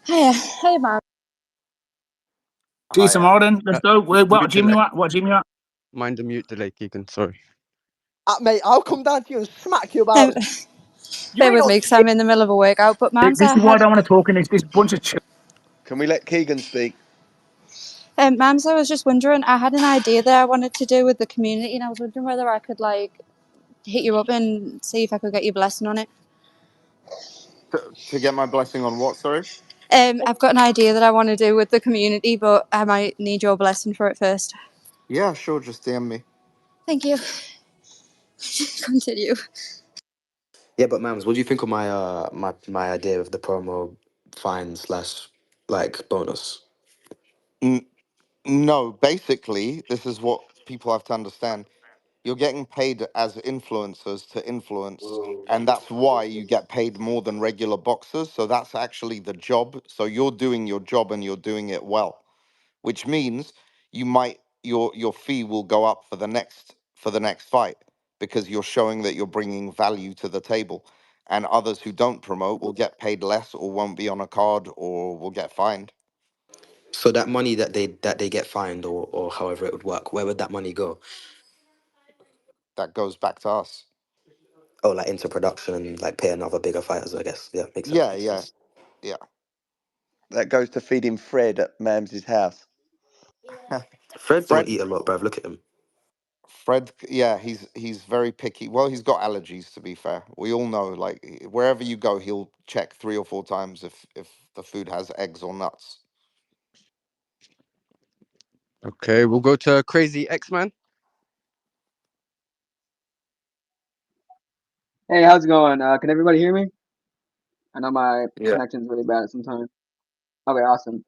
Hey, man. See you Hiya. tomorrow then. Let's go. What Mute gym you delay. at? What gym you at? Mind the mute delay, Keegan. Sorry. Mate, I'll come down to you and smack you Um, about. You bear ain't with no me because shit. I'm in the middle of a workout. But, Mams, This I is why I had, don't want to talk in this bunch of Can we let Keegan speak? Mams, I was just wondering. I had an idea that I wanted to do with the community, and I was wondering whether I could hit you up and see if I could get your blessing on it. To get my blessing on what? Sorry. I've got an idea that I want to do with the community, but I might need your blessing for it first. Yeah, sure. Just DM me. Thank you. Continue. Yeah, but Mams, what do you think of my idea of the promo fine slash like bonus? No, basically, this is what people have to understand. You're getting paid as influencers to influence, and that's why you get paid more than regular boxers. So that's actually the job. So you're doing your job and you're doing it well, which means your fee will go up for the next fight because you're showing that you're bringing value to the table, and others who don't promote will get paid less or won't be on a card or will get fined. So that money that they get fined or however it would work, where would that money go? That goes back to us. Oh, like into production and like paying other bigger fighters, I guess. Yeah, makes sense. Yeah, yeah, yeah. That goes to feeding Fred at Mams' house. Fred don't Fred eat a lot, bruv. Look at him. Fred, yeah, he's very picky. Well, he's got allergies, to be fair. We all know, like wherever you go, he'll check 3 or 4 times if the food has eggs or nuts. Okay, we'll go to Crazy X-Man. Hey, how's it going? Can everybody hear me? I know my Yeah. connection's really bad sometimes. Okay, awesome.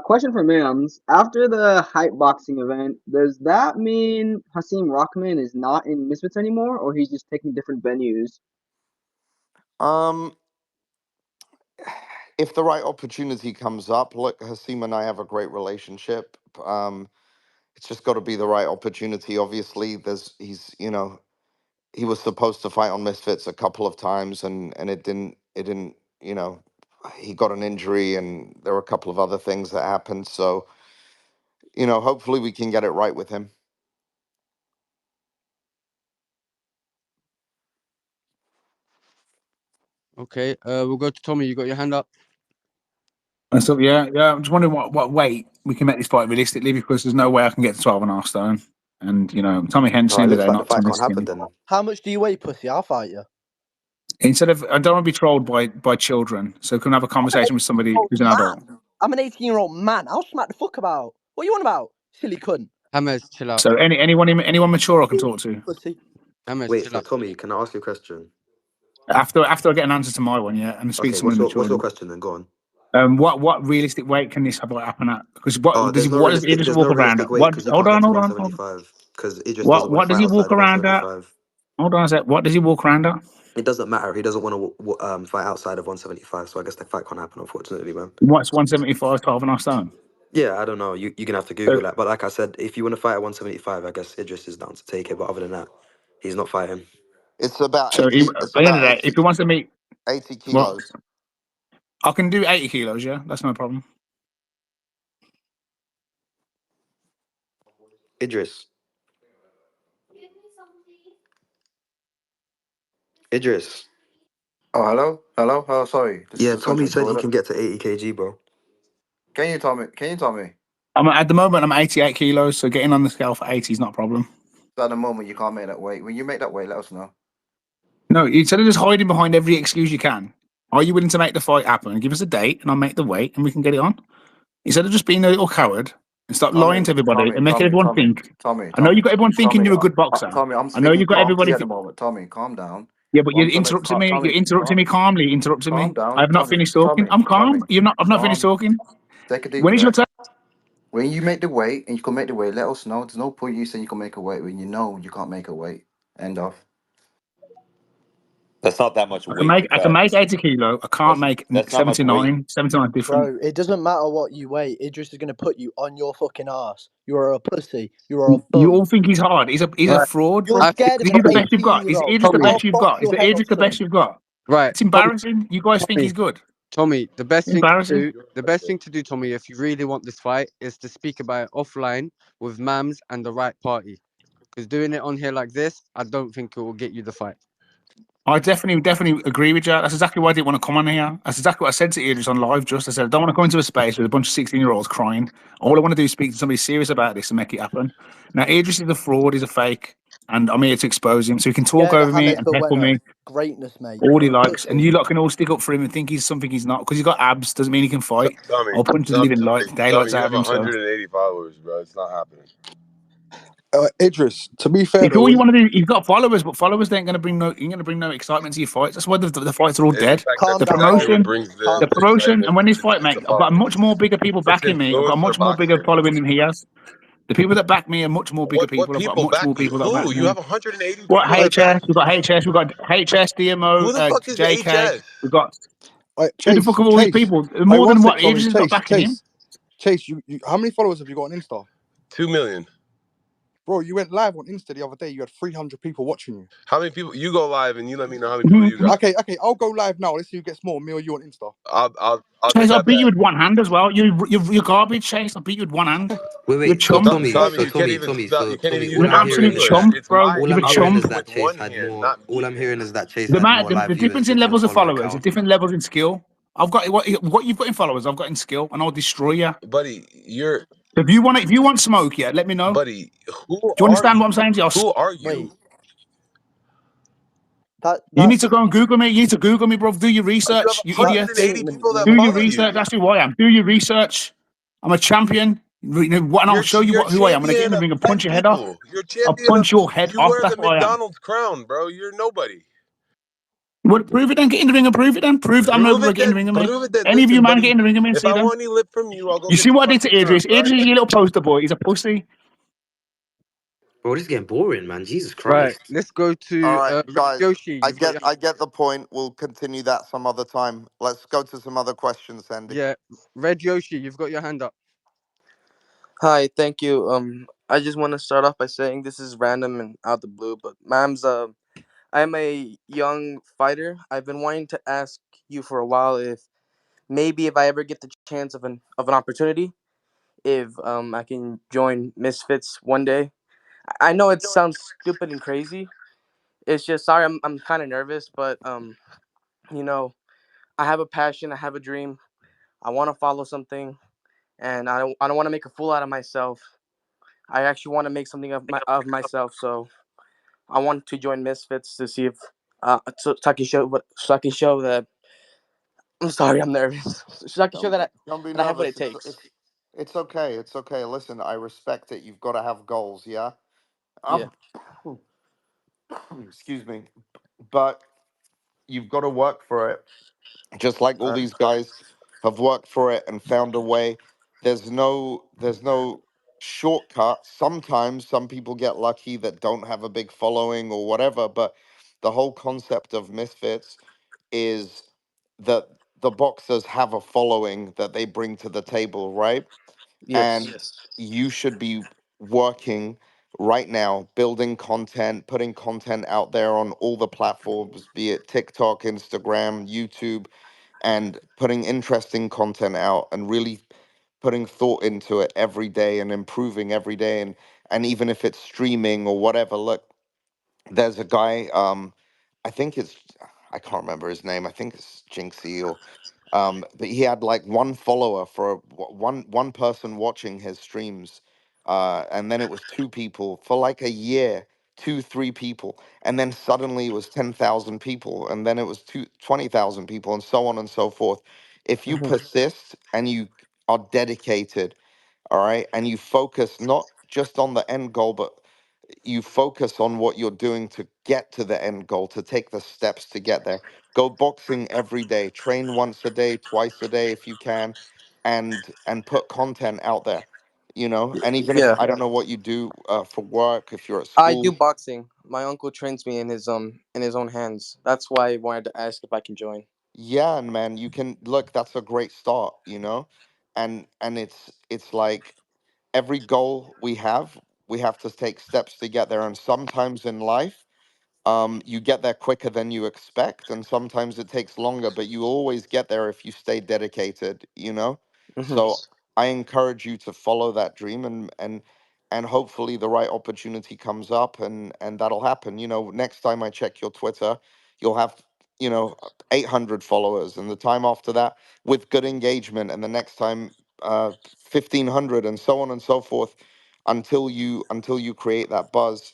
Question for Mams. After the hype boxing event, does that mean Hasim Rockman is not in Misfits anymore, or he's just taking different venues? Um, if the right opportunity comes up, look, Hasim and I have a great relationship. It's just got to be the right opportunity. Obviously, he was supposed to fight on Misfits a couple of times, and it didn't. He got an injury, and there were a couple of other things that happened. So, hopefully we can get it right with him. Okay, we'll go to Tommy. You got your hand up. And so yeah. I'm just wondering what weight we can make this fight realistically, because there's no way I can get to 12.5 stone. And Tommy Oh, Henson it in the looks day, like the not fight Tommy can't happen Skinny. then. How much do you weigh, pussy? I'll fight you. Instead of, I don't want to be trolled by children, so can I have a I'm an conversation with somebody 18-year-old who's an adult? man. I'm an 18-year-old man. I'll smack the fuck about. What you on about? Silly cunt. Hammers, chill out. So anyone mature I can talk to Pussy. Hammers, Wait, chill so out. Tommy, can I ask you a question? after I get an answer to my one, yeah, and speak to Okay, someone what's your mature. question then? Go on. What realistic weight can this happen at? Because Oh, what does Idris there's no walk around realistic at? weight What? because you Hold can't get on, to hold on, hold on. 175 because Idris doesn't want to What does fight he outside walk of around at? 175. Hold on a sec. What does he walk around at? It doesn't matter. He doesn't want to fight outside of 175, so I guess the fight can't happen, unfortunately, man. What's 175, 12.5 stone? Yeah, I don't know. You're gonna have to So Google that. But like I said, if you want to fight at 175, I guess Idris is down to take it. But other than that, he's not fighting. It's about at 80. It's the end of about the day, if he wants to meet, 80 well, kilos. I can do 80 kilos. Yeah, that's no problem. Idris. Idris. Oh, hello. Oh, sorry. Yeah, Just going to Tommy the said he toilet. can get to 80 kg, bro. Can you tell me? At the moment, I'm 88 kilos, so getting on the scale for 80 is not a problem. So at the moment, you can't make that weight. When you make that weight, let us know. No, instead of just hiding behind every excuse you can, are you willing to make the fight happen? Give us a date, and I'll make the weight, and we can get it on. Instead of just being a little coward and stop lying to everybody and making everyone think. I know you got everyone thinking you're a good boxer. Tommy, I'm I know speaking you got calm to everybody. you at the moment. Tommy, calm down. Yeah, but What you're I'm trying to, interrupting me. You're Tommy, interrupting me calmly. Interrupting calm me. I down. have not finished talking. I'm calm. You're not. I've not finished Calm. talking. Take a deep When is your breath. turn? When you make the weight and you can make the weight, let us know. There's no point you saying you can make a weight when you know you can't make a weight. End of. That's not that much I can weight make. to I can cut. make 80 kilo. I can't make That's not much weight. 79. 79 different. Bro, it doesn't matter what you weigh. Idris is going to put you on your fucking ass. You are a pussy. You are a You bum. all think he's hard. He's a Right. fraud. You're I think scared of Is an he the Tommy. best you've got? Is 18-year-old. Idris the Tommy. best I'll you've box got? Is your the head Idris off, the son. best you've got? Right. It's Tommy. embarrassing. You guys think he's Tommy. good. Tommy. The best It's thing to embarrassing. do. The best thing to do, Tommy, if you really want this fight, is to speak about it offline with Mams and the right party. Because doing it on here like this, I don't think it will get you the fight. I definitely agree with you. That's exactly why I didn't want to come on here. That's exactly what I said to Idris on live. I said I don't want to come into a space with a bunch of 16-year-olds crying. All I want to do is speak to somebody serious about this and make it happen. Now Idris is a fraud. He's a fake. and I'm here to expose him, so he can talk Get the over me James and for heckle winner. me Greatness, mate. all he You're a likes, and pussy. you lot can all stick up for him and think he's something he's not because he's got abs. Doesn't mean he can fight. Tommy, I'll punch the living daylights You out have of him. So 180 followers, bro. It's not happening. Idris, to be fair if though, all you want to do, you've got followers, but followers ain't ain't gonna bring no excitement to your fights. That's why the fights are all It's the dead. fact Calm The that's down. exactly what promotion, brings the the Calm. promotion, and excitement. when this fight, It's mate, the I've got much followers. more bigger people It's backing me. I've got a influencer much more bigger boxing. following than he has. The people that back me are much more bigger What people. I've got people much back more you? people that back Who? You me. have 180 What people that back HS? We've got you? HS. We've got HS, DMO, Who the fuck is JK. HS? We've got who the fuck Chase, are all these Chase. people? Hey, More one than sec, what Tommy. Idris has got Chase, backing him. Chase, Chase. You how many followers have you got on Insta? 2 million. Bro, you went live on Insta the other day. You had 300 people watching you. How many people? You go live and you let me know how many people Mhm. you got. Okay. I'll go live now. Let's see who gets more, me or you on Insta. I'll get Chase, I that beat you bet. with one hand as well. You're garbage, Chase. I beat you with one hand. Wait, You're a wait. So chump. Tommy, Tommy, so you can't Tommy, even Tommy, spell. so You can't Tommy. even use You're All an I'm numbers in hearing absolute is English. that chump, It's bro. my all You're a I'm I'm hearing chump. is moving that with Chase one had hand, more. not All two I'm hearing is hands. that Chase had more live The viewers difference in than levels of follower followers, the count. different levels in skill. I've got what you've got in followers. I've got in skill, and I'll destroy you. Buddy, If you want smoke, yeah, let me know. Do buddy, who you are understand what I'm you? saying to you? Who are you? Wait. You need That's to go and Google me. You need to Google me, bro. Do your You have research, you that idiot. 180 statement people was that Do your follow research. you. That's who I am. Do your research. I'm a champion. And I'll show you You're who I am. When I get in champion the of ring and 10 punch your head off, people. You're I'll champion of. punch your head You off. wear That's the what I am. McDonald's crown, bro. You're nobody. Well, prove it then. Get in the ring and prove it then. Prove that I'm nobody by getting in the ring of me. Prove it then. Any of you Listen, man get buddy. in the ring of me and If see I then. want any lip from you, I'll go You get see the what I did fucking to Idris? crown. All Idris right, is your buddy. little poster boy. He's a pussy. Bro, this is getting boring, man. Jesus Right, Christ. let's go All to right, Red guys. Yoshi. You've got your I get the point. We'll continue that some other time. Let's go to some other questions, Sandy. yeah, Red Yoshi. You've got your hand up. Hi, thank you. I just want to start off by saying this is random and out the blue, but Mams, I'm a young fighter. I've been wanting to ask you for a while if maybe if I ever get the chance of an opportunity, if I can join Misfits one day. I know it sounds stupid and crazy. It's just sorry, I'm kind of nervous, but you know, I have a passion, I have a dream. I want to follow something, and I don't want to make a fool out of myself. I actually want to make something of myself. So I want to join Misfits to see if so I can show that I'm sorry I'm nervous. So I can show Don't don't be that I have what it nervous. takes. It's okay. It's okay. Listen, I respect it. You've got to have goals. Yeah. Um. Yeah. Excuse me, but you've got to work for it. Just like all Uh, these guys have worked for it and found a way. There's no shortcut. Sometimes some people get lucky that don't have a big following or whatever, but the whole concept of Misfits is that the boxers have a following that they bring to the table, right? yes. And you should be working right now, building content, putting content out there on all the platforms, be it TikTok, Instagram, YouTube, and putting interesting content out and really putting thought into it every day and improving every day. And even if it's streaming or whatever, look, there's a guy, I think it's, I can't remember his name. I think it's Jinxie or but he had like one follower for one person watching his streams, and then it was two people for like a year, two, three people, and then suddenly it was 10,000 people, and then it was 20,000 people, and so on and so forth. If you Mhm. persist and you are dedicated, all right, and you focus not just on the end goal, but you focus on what you're doing to get to the end goal, to take the steps to get there. Go boxing every day, train once a day, twice a day if you can, and put content out there. You know, and even if Yeah. I don't know what you do for work, if you're at I do school, boxing. My uncle trains me in his own hands. That's why I wanted to ask if I can join. yeah, and man, you can look. That's a great start. You know, and it's like every goal we have to take steps to get there, and sometimes in life you get there quicker than you expect, and sometimes it takes longer, but you always get there if you stay dedicated, you know? Hmm. So I encourage you to follow that dream and hopefully the right opportunity comes up and that'll happen. You know, next time I check your Twitter, you'll have, 800 followers, and the time after that with good engagement, and the next time 1500, and so on and so forth until you create that buzz.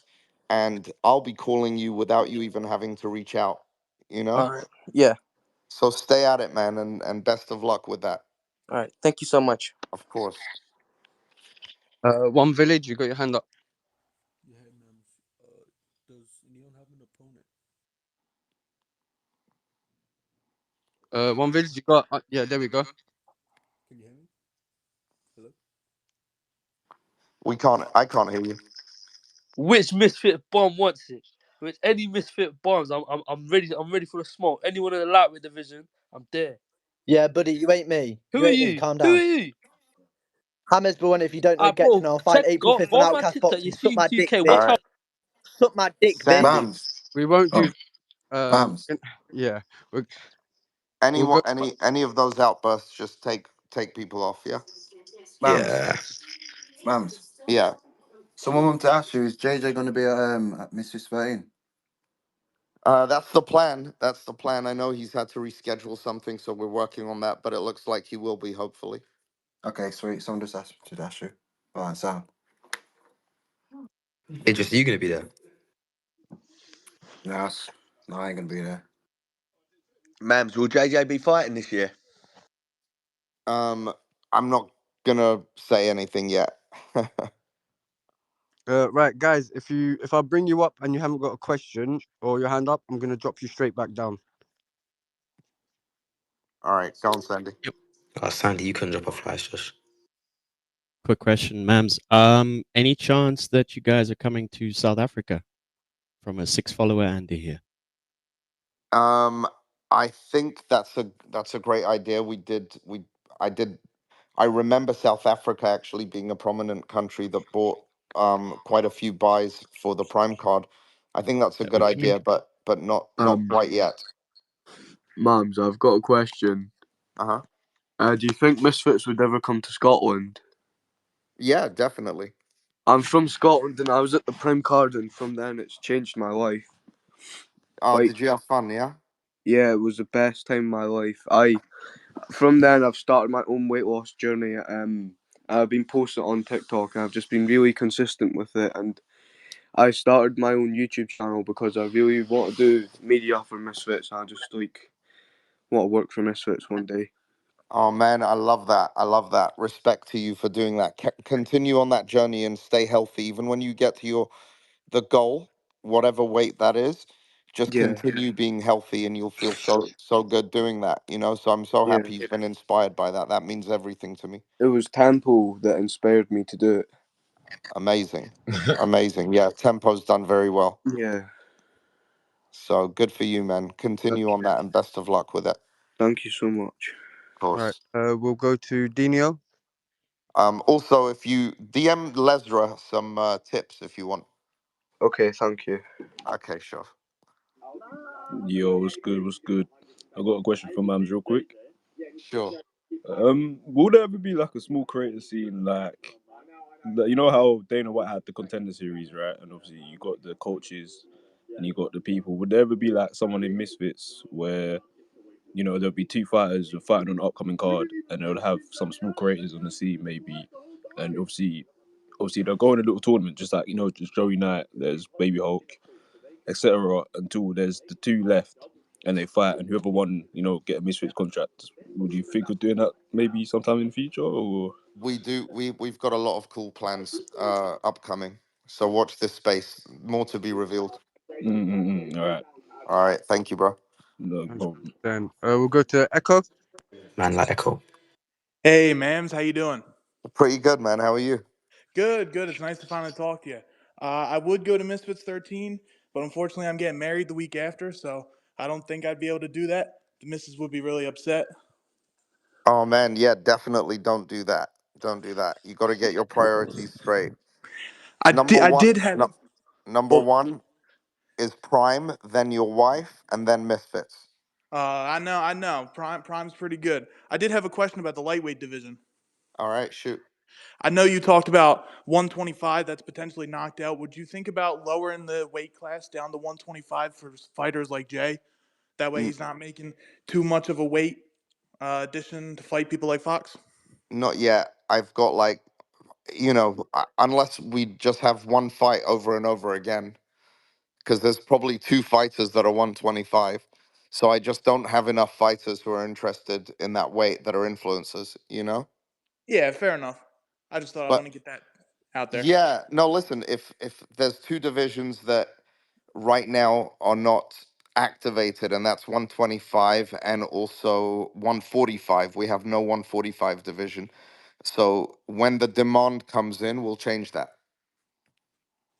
and I'll be calling you without you even having to reach out. You know. All right. Yeah. So stay at it, man, and best of luck with that. All right. Thank you so much. Of course. One village, you got your hand up. Yeah, hey, Mams. Does Neon have an opponent? One village, you got. Yeah, there we go. Can you hear me? Hello? We can't. I can't hear you. Which misfit bomb wants it? Which any misfit bombs? I'm ready. I'm ready for the smoke. Anyone in the lightweight division, I'm there. Yeah, buddy, you ain't me. Who You are ain't me. you? Calm Who are down. you? Hammers, but one, if you don't know, get to Bro, know. I'll find check. April Go 5th go on on my Outcast TikTok. You Boxing. Suck see my dick, TK. All Watch bitch. right, out. Suck my dick, bitch. Sandy. Mams. We won't Oh, do. Mams. Yeah, we- we'll Anyone, go. any of those outbursts, just take people off. Yeah. Mams. Yeah. Mams. Yeah. Someone wanted to ask you, is JJ going to be at Misfits 13? That's the plan. That's the plan. I know he's had to reschedule something, so we're working on that. But it looks like he will be, hopefully. Okay, sweet. Someone just asked you. All right, so. Idris, are you gonna be there? No, no, I ain't going to be there. Mams, will JJ be fighting this year? Um, I'm not gonna say anything yet. Right, guys. If I bring you up and you haven't got a question or your hand up, I'm gonna drop you straight back down. All right, go on, Sandy. Yep. Sandy, you can drop a flash, just. Quick question, Mams. Any chance that you guys are coming to South Africa from a six follower Andy here? Um, I think that's a great idea. I did I remember South Africa actually being a prominent country that bought quite a few buys for the Prime card. I think that's a good Okay. idea, but not Um, quite yet. Mums, I've got a question. Uh-huh. Do you think Misfits would ever come to Scotland? Yeah, definitely. I'm from Scotland and I was at the Prime card, and from then it's changed my life. Oh, Like, did you have fun? Yeah. yeah, it was the best time of my life. From then I've started my own weight loss journey. I've been posting it on TikTok and I've just been really consistent with it. And I started my own YouTube channel because I really want to do media for Misfits. I just want to work for Misfits one day. Oh man, I love that. I love that. Respect to you for doing that. Continue on that journey and stay healthy. Even when you get to the goal, whatever weight that is, just Yeah, continue being healthy and you'll feel so good doing that, you know? So I'm so yeah. happy you've been inspired by that. That means everything to me. It was Tempo that inspired me to do it. Amazing. Amazing. Yeah, tempo's done very well. Yeah. So good for you, man. Continue on that and best of luck with it. Thank you so much. Of All right. course. We'll go to Dino. Also, if you DM Lesra some tips if you want. Okay, thank you. Okay, sure. Yo, what's good? What's good? I got a question for Mams real quick. Sure. Will there ever be like a small creator scene, like you know how Dana White had the contender series, right? And obviously you got the coaches and you got the people. Would there ever be like someone in Misfits where there'll be two fighters fighting on an upcoming card, and they'll have some small creators on the scene maybe, and obviously they'll go in a little tournament just like just Joey Knight, there's Baby Hulk, etc. Until there's the two left and they fight, and whoever won, get a Misfits contract. Would you think of doing that maybe sometime in the future, or? We do. We've got a lot of cool plans upcoming. So watch this space. More to be revealed. All right. All right. Thank you, bro. No And problem. then we'll go to Echo. Man, like Echo. Hey, Mams, how you doing? Pretty good, man. How are you? Good, good. It's nice to finally talk to you. I would go to Misfits 13, but unfortunately, I'm getting married the week after, so I don't think I'd be able to do that. The missus would be really upset. Oh man, yeah, definitely don't do that. Don't do that. You got to get your priorities straight. Number I one, did have. no, number Oh, one is Prime, then your wife, and then Misfits. I know. Prime's pretty good. I did have a question about the lightweight division. All right, shoot. I know you talked about 125 that's potentially knocked out. Would you think about lowering the weight class down to 125 for fighters like Jay? That way N- he's not making too much of a weight addition to fight people like Fox. Not yet. I've got unless we just have one fight over and over again. because there's probably two fighters that are 125. So I just don't have enough fighters who are interested in that weight that are influencers, you know? Yeah, fair enough. I just thought I But want to get that out there. yeah, no, listen, if there's two divisions that right now are not activated, and that's 125 and also 145. We have no 145 division. So when the demand comes in, we'll change that.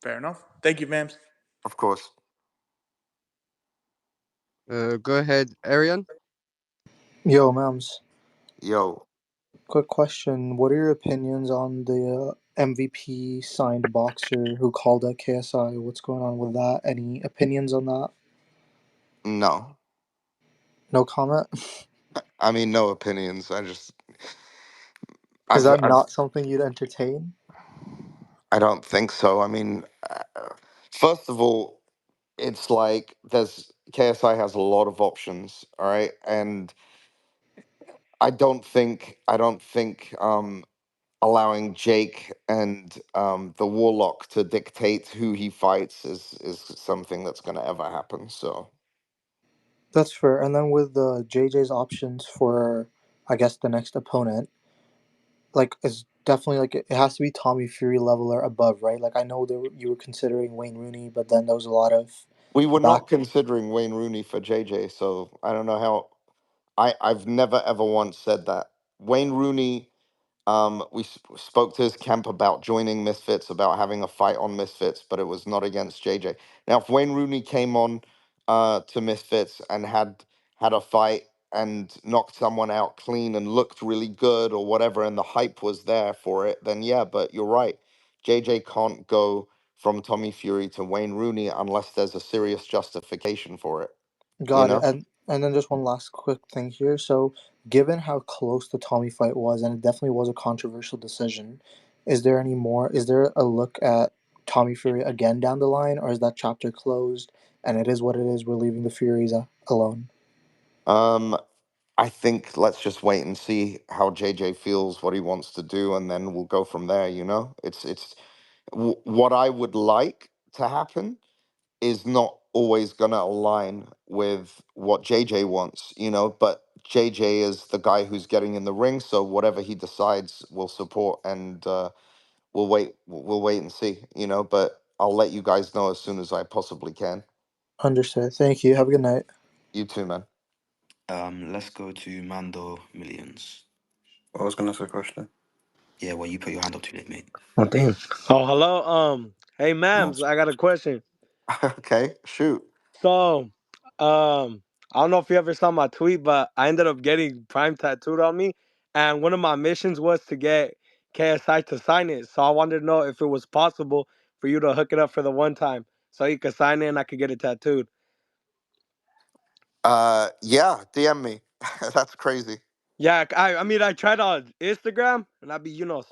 Fair enough. Thank you, Mams. Of course. Go ahead, Arian. Yo, Mams. Yo, Quick question. What are your opinions on the MVP signed boxer who called out KSI? What's going on with that? Any opinions on that? no. No comment? I mean, no opinions. Is I've, that I've, not something you'd entertain? I don't think so. I mean, first of all, it's like there's KSI has a lot of options, all right, and I don't think allowing Jake and the Warlock to dictate who he fights is something that's going to ever happen. So That's fair. And then with the JJ's options for, I guess, the next opponent, like, it's definitely like it has to be Tommy Fury level or above, right? Like, I know you were considering Wayne Rooney, but then there was a lot of we were back. not considering Wayne Rooney for JJ. So I don't know how. I've never ever once said that. Wayne Rooney. Spoke to his camp about joining Misfits, about having a fight on Misfits, but it was not against JJ. Now, if Wayne Rooney came on to Misfits and had a fight and knocked someone out clean and looked really good or whatever, and the hype was there for it, then yeah. But you're right, JJ can't go from Tommy Fury to Wayne Rooney unless there's a serious justification for it. You Got it. know. And then just one last quick thing here. So, given how close the Tommy fight was, and it definitely was a controversial decision, is there any more? Is there a look at Tommy Fury again down the line, or is that chapter closed and it is what it is? We're leaving the Furies alone. Um, I think let's just wait and see how JJ feels, what he wants to do, and then we'll go from there. You know, what I would like to happen is not always going to align with what JJ wants. You know, but JJ is the guy who's getting in the ring, so whatever he decides, we'll support, and we'll wait. We'll wait and see. You know, but I'll let you guys know as soon as I possibly can. Understood. Thank you. Have a good night. You too, man. Let's go to Mando Millions. I was gonna say a question. Yeah, well, you put your hand up too late, mate. Oh damn. Oh, hello. Hey, Mams, Nice. I got a question. Okay, shoot. So, I don't know if you ever saw my tweet, but I ended up getting Prime tattooed on me, and one of my missions was to get KSI to sign it. So I wanted to know if it was possible for you to hook it up for the one time, so you could sign it and I could get it tattooed. Yeah, DM me. That's crazy. Yeah, I mean, I tried on Instagram, and I'd be,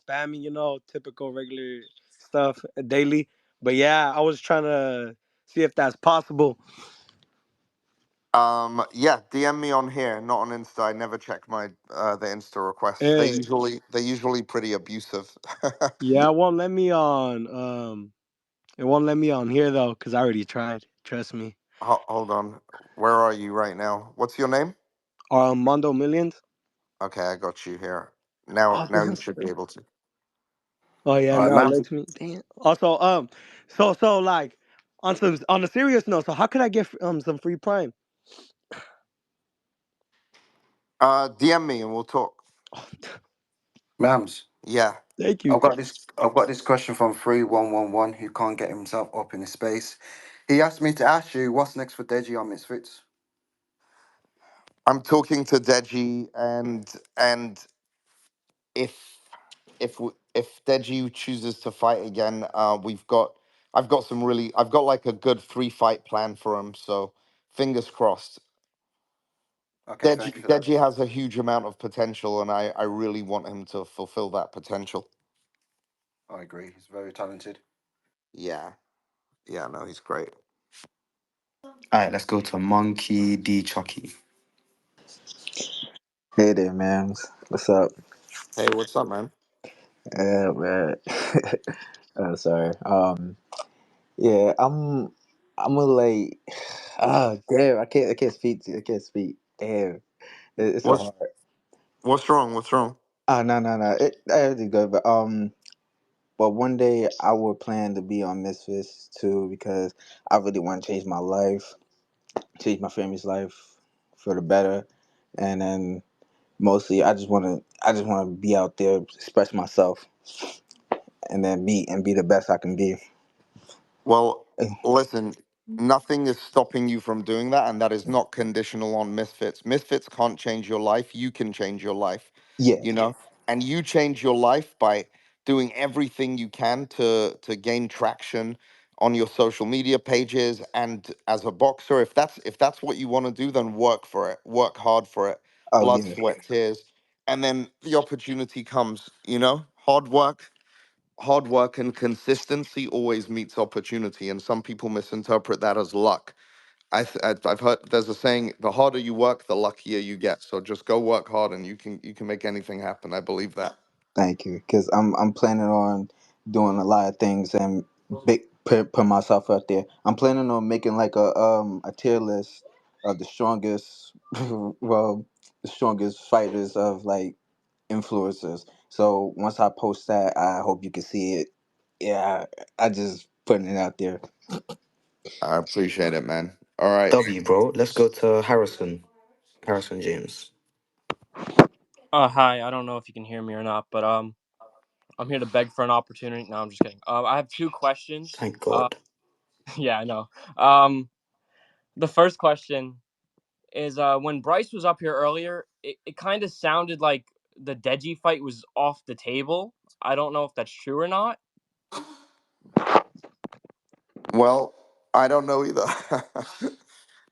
spamming, typical regular stuff daily. But yeah, I was trying to see if that's possible. Yeah, DM me on here, not on Insta. I never check my the Insta requests. Eh, They're usually pretty abusive. yeah, it won't let me on here though, cause I already tried. Trust me. Hold on. Where are you right now? What's your name? Mondo Millions. Okay, I got you here. Now you Awesome. should be able to. Oh yeah, All right, now it Mams. lets me. Damn. Also, so like, on a serious note, so how could I get some free Prime? DM me and we'll talk. Mams. Yeah. Thank you. I've got this question from 3111 who can't get himself up in his space. He asked me to ask you what's next for Deji on Misfits. I'm talking to Deji, and if if Deji chooses to fight again, I've got like a good 3 fight plan for him. So fingers crossed. Okay, thank you for that. Deji has a huge amount of potential, and I really want him to fulfill that potential. I agree. He's very talented. Yeah, yeah, no, he's great. All right, let's go to Monkey D. Chucky. Hey there, mams. What's up? Hey, what's up, man? Man. Sorry. Yeah, I'm. I'm gonna like, damn, I can't speak. I can't speak. Damn, it's so What's hard. what's wrong? What's wrong? No, no, no. Everything's good, but one day I would plan to be on Misfits too because I really want to change my life, change my family's life for the better, and then mostly I just want to be out there, express myself, and then be the best I can be. Well, listen, nothing is stopping you from doing that, and that is not conditional on Misfits. Misfits can't change your life. You can change your life, Yeah. you know? And you change your life by doing everything you can to gain traction on your social media pages and as a boxer. If that's what you want to do, then work for it. Work hard for it. Oh Blood, yeah. sweat, tears. And then the opportunity comes, you know? Hard work and consistency always meets opportunity, and some people misinterpret that as luck. I've heard there's a saying: the harder you work, the luckier you get. So just go work hard, and you can make anything happen. I believe that. Thank you, because I'm planning on doing a lot of things and put myself out there. I'm planning on making like a tier list of the strongest, well, the strongest fighters of like influencers. So once I post that, I hope you can see it. Yeah, I just putting it out there. I appreciate it, man. All right. W, bro. Let's go to Harrison. Harrison James. Hi. I don't know if you can hear me or not, but I'm here to beg for an opportunity. No, I'm just kidding. I have two questions. Thank God. Yeah, I know. Um, the first question is when Bryce was up here earlier, it kind of sounded like the Deji fight was off the table. I don't know if that's true or not. Well, I don't know either.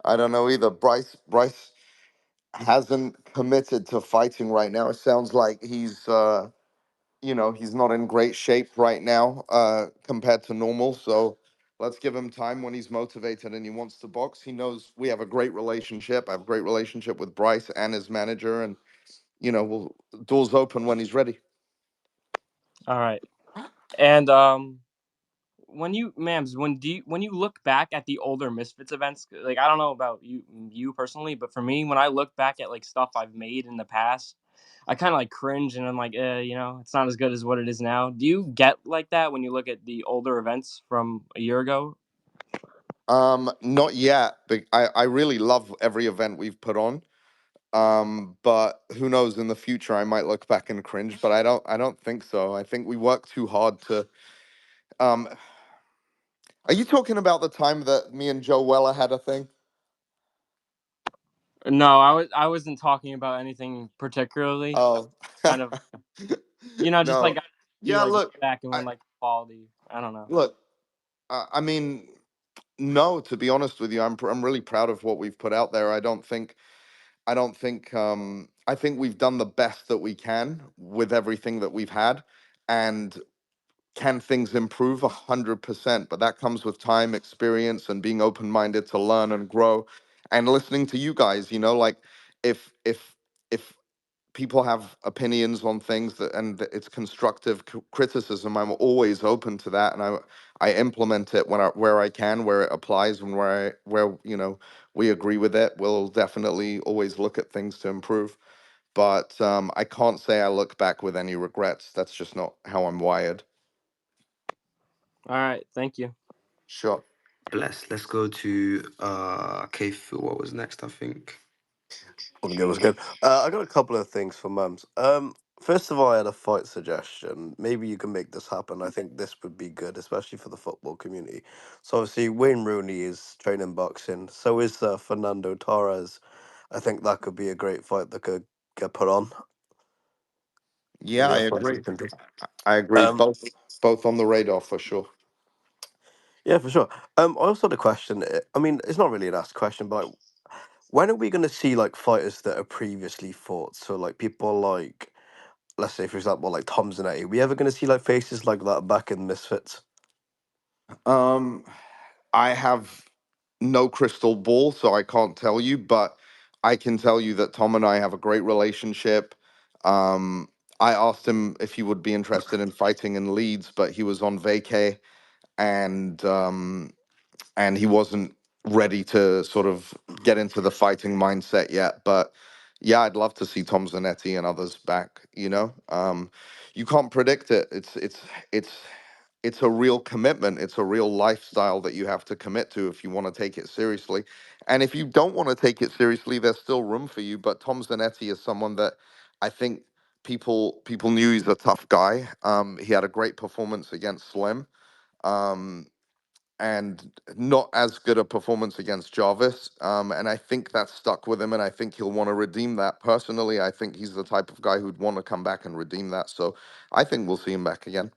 I don't know either. Bryce hasn't committed to fighting right now. It sounds like he's not in great shape right now compared to normal. So let's give him time. When he's motivated and he wants to box, he knows we have a great relationship. I have a great relationship with Bryce and his manager, and we'll doors open when he's ready. All right. And when you Mams, when you look back at the older Misfits events, like I don't know about you personally, but for me, when I look back at like stuff I've made in the past, I kind of like cringe and I'm like, it's not as good as what it is now. Do you get like that when you look at the older events from a year ago? Not yet, but I really love every event we've put on. But who knows, in the future I might look back and cringe, but I don't think so. I think we work too hard to um are you talking about the time that me and Joe Weller had a thing? No, I wasn't talking about anything particularly. Oh. Kind of, just like No. you Yeah, like look look, back and I when like quality. I don't know. look, I mean, no, to be honest with you, I'm really proud of what we've put out there. I think we've done the best that we can with everything that we've had. And can things improve? 100%, but that comes with time, experience, and being open-minded to learn and grow, and listening to you guys. Like if people have opinions on things it's constructive criticism, I'm always open to that, and I implement it where I can, where it applies, and where we agree with it. We'll definitely always look at things to improve, but I can't say I look back with any regrets. That's just not how I'm wired. All right, thank you. Sure. Bless. Let's go to Kefu. What was next, I think? What's good? What's good? I got a couple of things for Mums. First of all, I had a fight suggestion. Maybe you can make this happen. I think this would be good, especially for the football community. So obviously, Wayne Rooney is training boxing. So is Fernando Torres. I think that could be a great fight that could get put on. Yeah, Maybe I that's what agree. you can do. I agree. Um, Both on the radar for sure. yeah, for sure. I also had a question. I mean, it's not really an asked question, but like, when are we going to see like fighters that are previously fought? So like people like, let's say for example, like Tom Zanetti. We ever going to see like faces like that back in Misfits? Um, I have no crystal ball, so I can't tell you, but I can tell you that Tom and I have a great relationship. Um, I asked him if he would be interested in fighting in Leeds, but he was on vacay, and and he wasn't ready to sort of get into the fighting mindset yet. But yeah, I'd love to see Tom Zanetti and others back. You can't predict it. It's it's a real commitment. It's a real lifestyle that you have to commit to if you want to take it seriously. And if you don't want to take it seriously, there's still room for you. But Tom Zanetti is someone that I think people knew he's a tough guy. He had a great performance against Slim. Um, and not as good a performance against Jarvis. And I think that's stuck with him, and I think he'll want to redeem that. Personally, I think he's the type of guy who'd want to come back and redeem that. So I think we'll see him back again.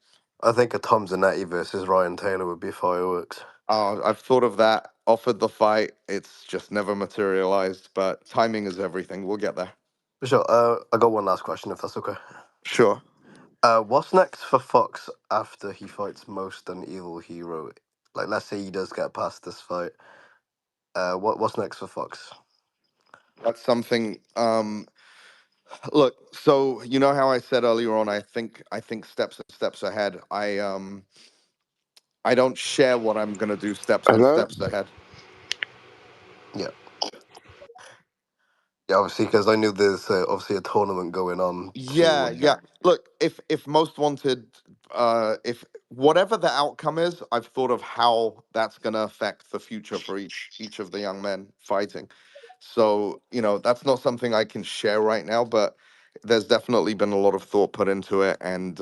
I think a Tom Zanetti versus Ryan Taylor would be fireworks. I've thought of that, offered the fight. It's just never materialized, but timing is everything. We'll get there. For sure. I got one last question, if that's okay. Sure. What's next for Fox after he fights Most and Evil Hero? Like, let's say he does get past this fight. What's next for Fox? That's something. Look, so you know how I said earlier on, I think steps and steps ahead. I don't share what I'm gonna do steps and Hello? steps ahead. Yeah, yeah. Obviously, because I knew there's obviously a tournament going on to. Yeah, yeah. Look, if Most Wanted, if whatever the outcome is, I've thought of how that's gonna affect the future for each of the young men fighting. So, that's not something I can share right now, but there's definitely been a lot of thought put into it, and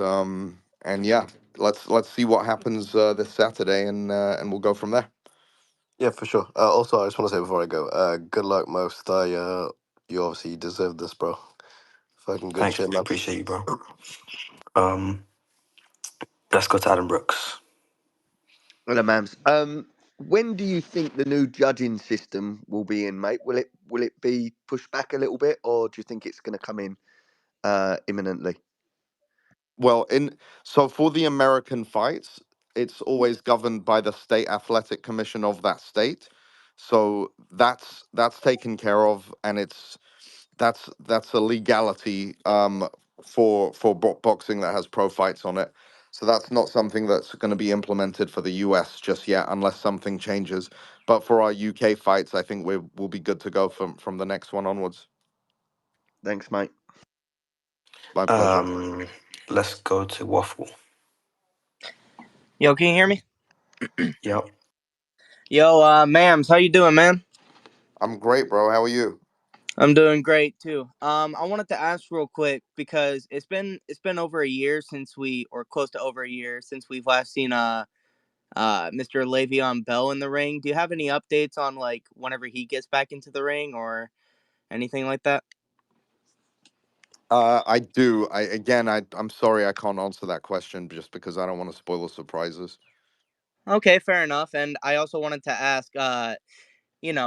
yeah, let's see what happens this Saturday, and we'll go from there. Yeah, for sure. Also, I just want to say before I go, good luck, Most. You obviously deserve this, bro. Fucking good Thank shit, you. man. Appreciate you, bro. Um, let's go to Adam Brooks. Hello, Mams. When do you think the new judging system will be in, mate? Will it be pushed back a little bit, or do you think it's going to come in imminently? Well, so for the American fights, it's always governed by the state athletic commission of that state. So that's taken care of, and that's a legality for boxing that has pro fights on it. So that's not something that's going to be implemented for the US just yet, unless something changes. But for our UK fights, I think we'll be good to go from the next one onwards. Thanks, mate. My pleasure. Let's go to Waffle. Yo, can you hear me? Yep. Yo, Mams, how you doing, man? I'm great, bro. How are you? I'm doing great too. I wanted to ask real quick because it's been over a year since or close to over a year since we've last seen Mr. Le'Veon Bell in the ring. Do you have any updates on like whenever he gets back into the ring or anything like that? I do. I'm sorry I can't answer that question just because I don't want to spoil the surprises. Okay, fair enough. And I also wanted to ask,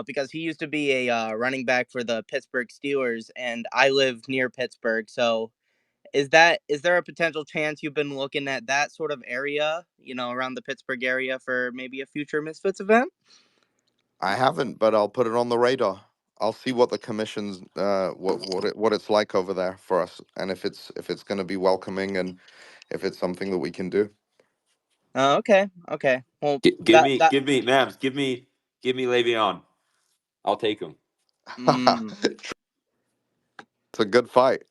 because he used to be a running back for the Pittsburgh Steelers, and I live near Pittsburgh, so is there a potential chance you've been looking at that sort of area, around the Pittsburgh area for maybe a future Misfits event? I haven't, but I'll put it on the radar. I'll see what the commission's what it's like over there for us, and if it's going to be welcoming, and if it's something that we can do. Okay, okay. Well, Give me, give me, Mams, give me Le'Veon. I'll take him. mm, It's a good fight.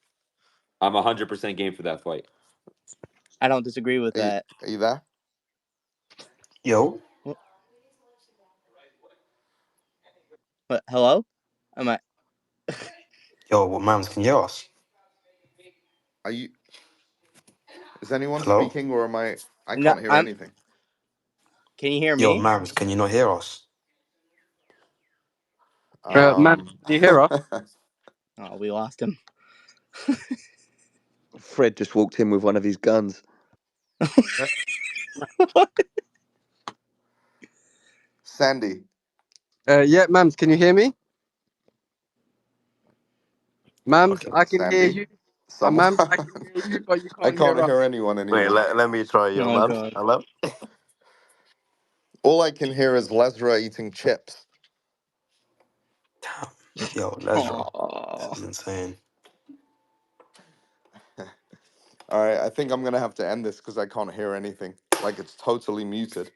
I'm 100% game for that fight. I don't disagree with that. Are you there? Yo. What, hello? Am I? Yo, what Mams, can you hear us? Are you? Is anyone Hello? speaking, or am I? I No, can't hear anything. Can you hear Yo, me? Mams, can you not hear us? Matt, Um, can you hear us? Oh, we lost him. Fred just walked in with one of his guns. Sandy. Yeah, Mams, can you hear me? Mams, Okay. I can hear Sandy. you. Someone. Mams, I can hear you, but you I can't can't hear us. hear anyone Wait, anymore. let me try you, Oh man. god. Hello? All I can hear is Lesra eating chips. Damn. Yo, Lesra. This Oh. is insane. All right, I think I'm gonna have to end this because I can't hear anything. Like it's totally muted.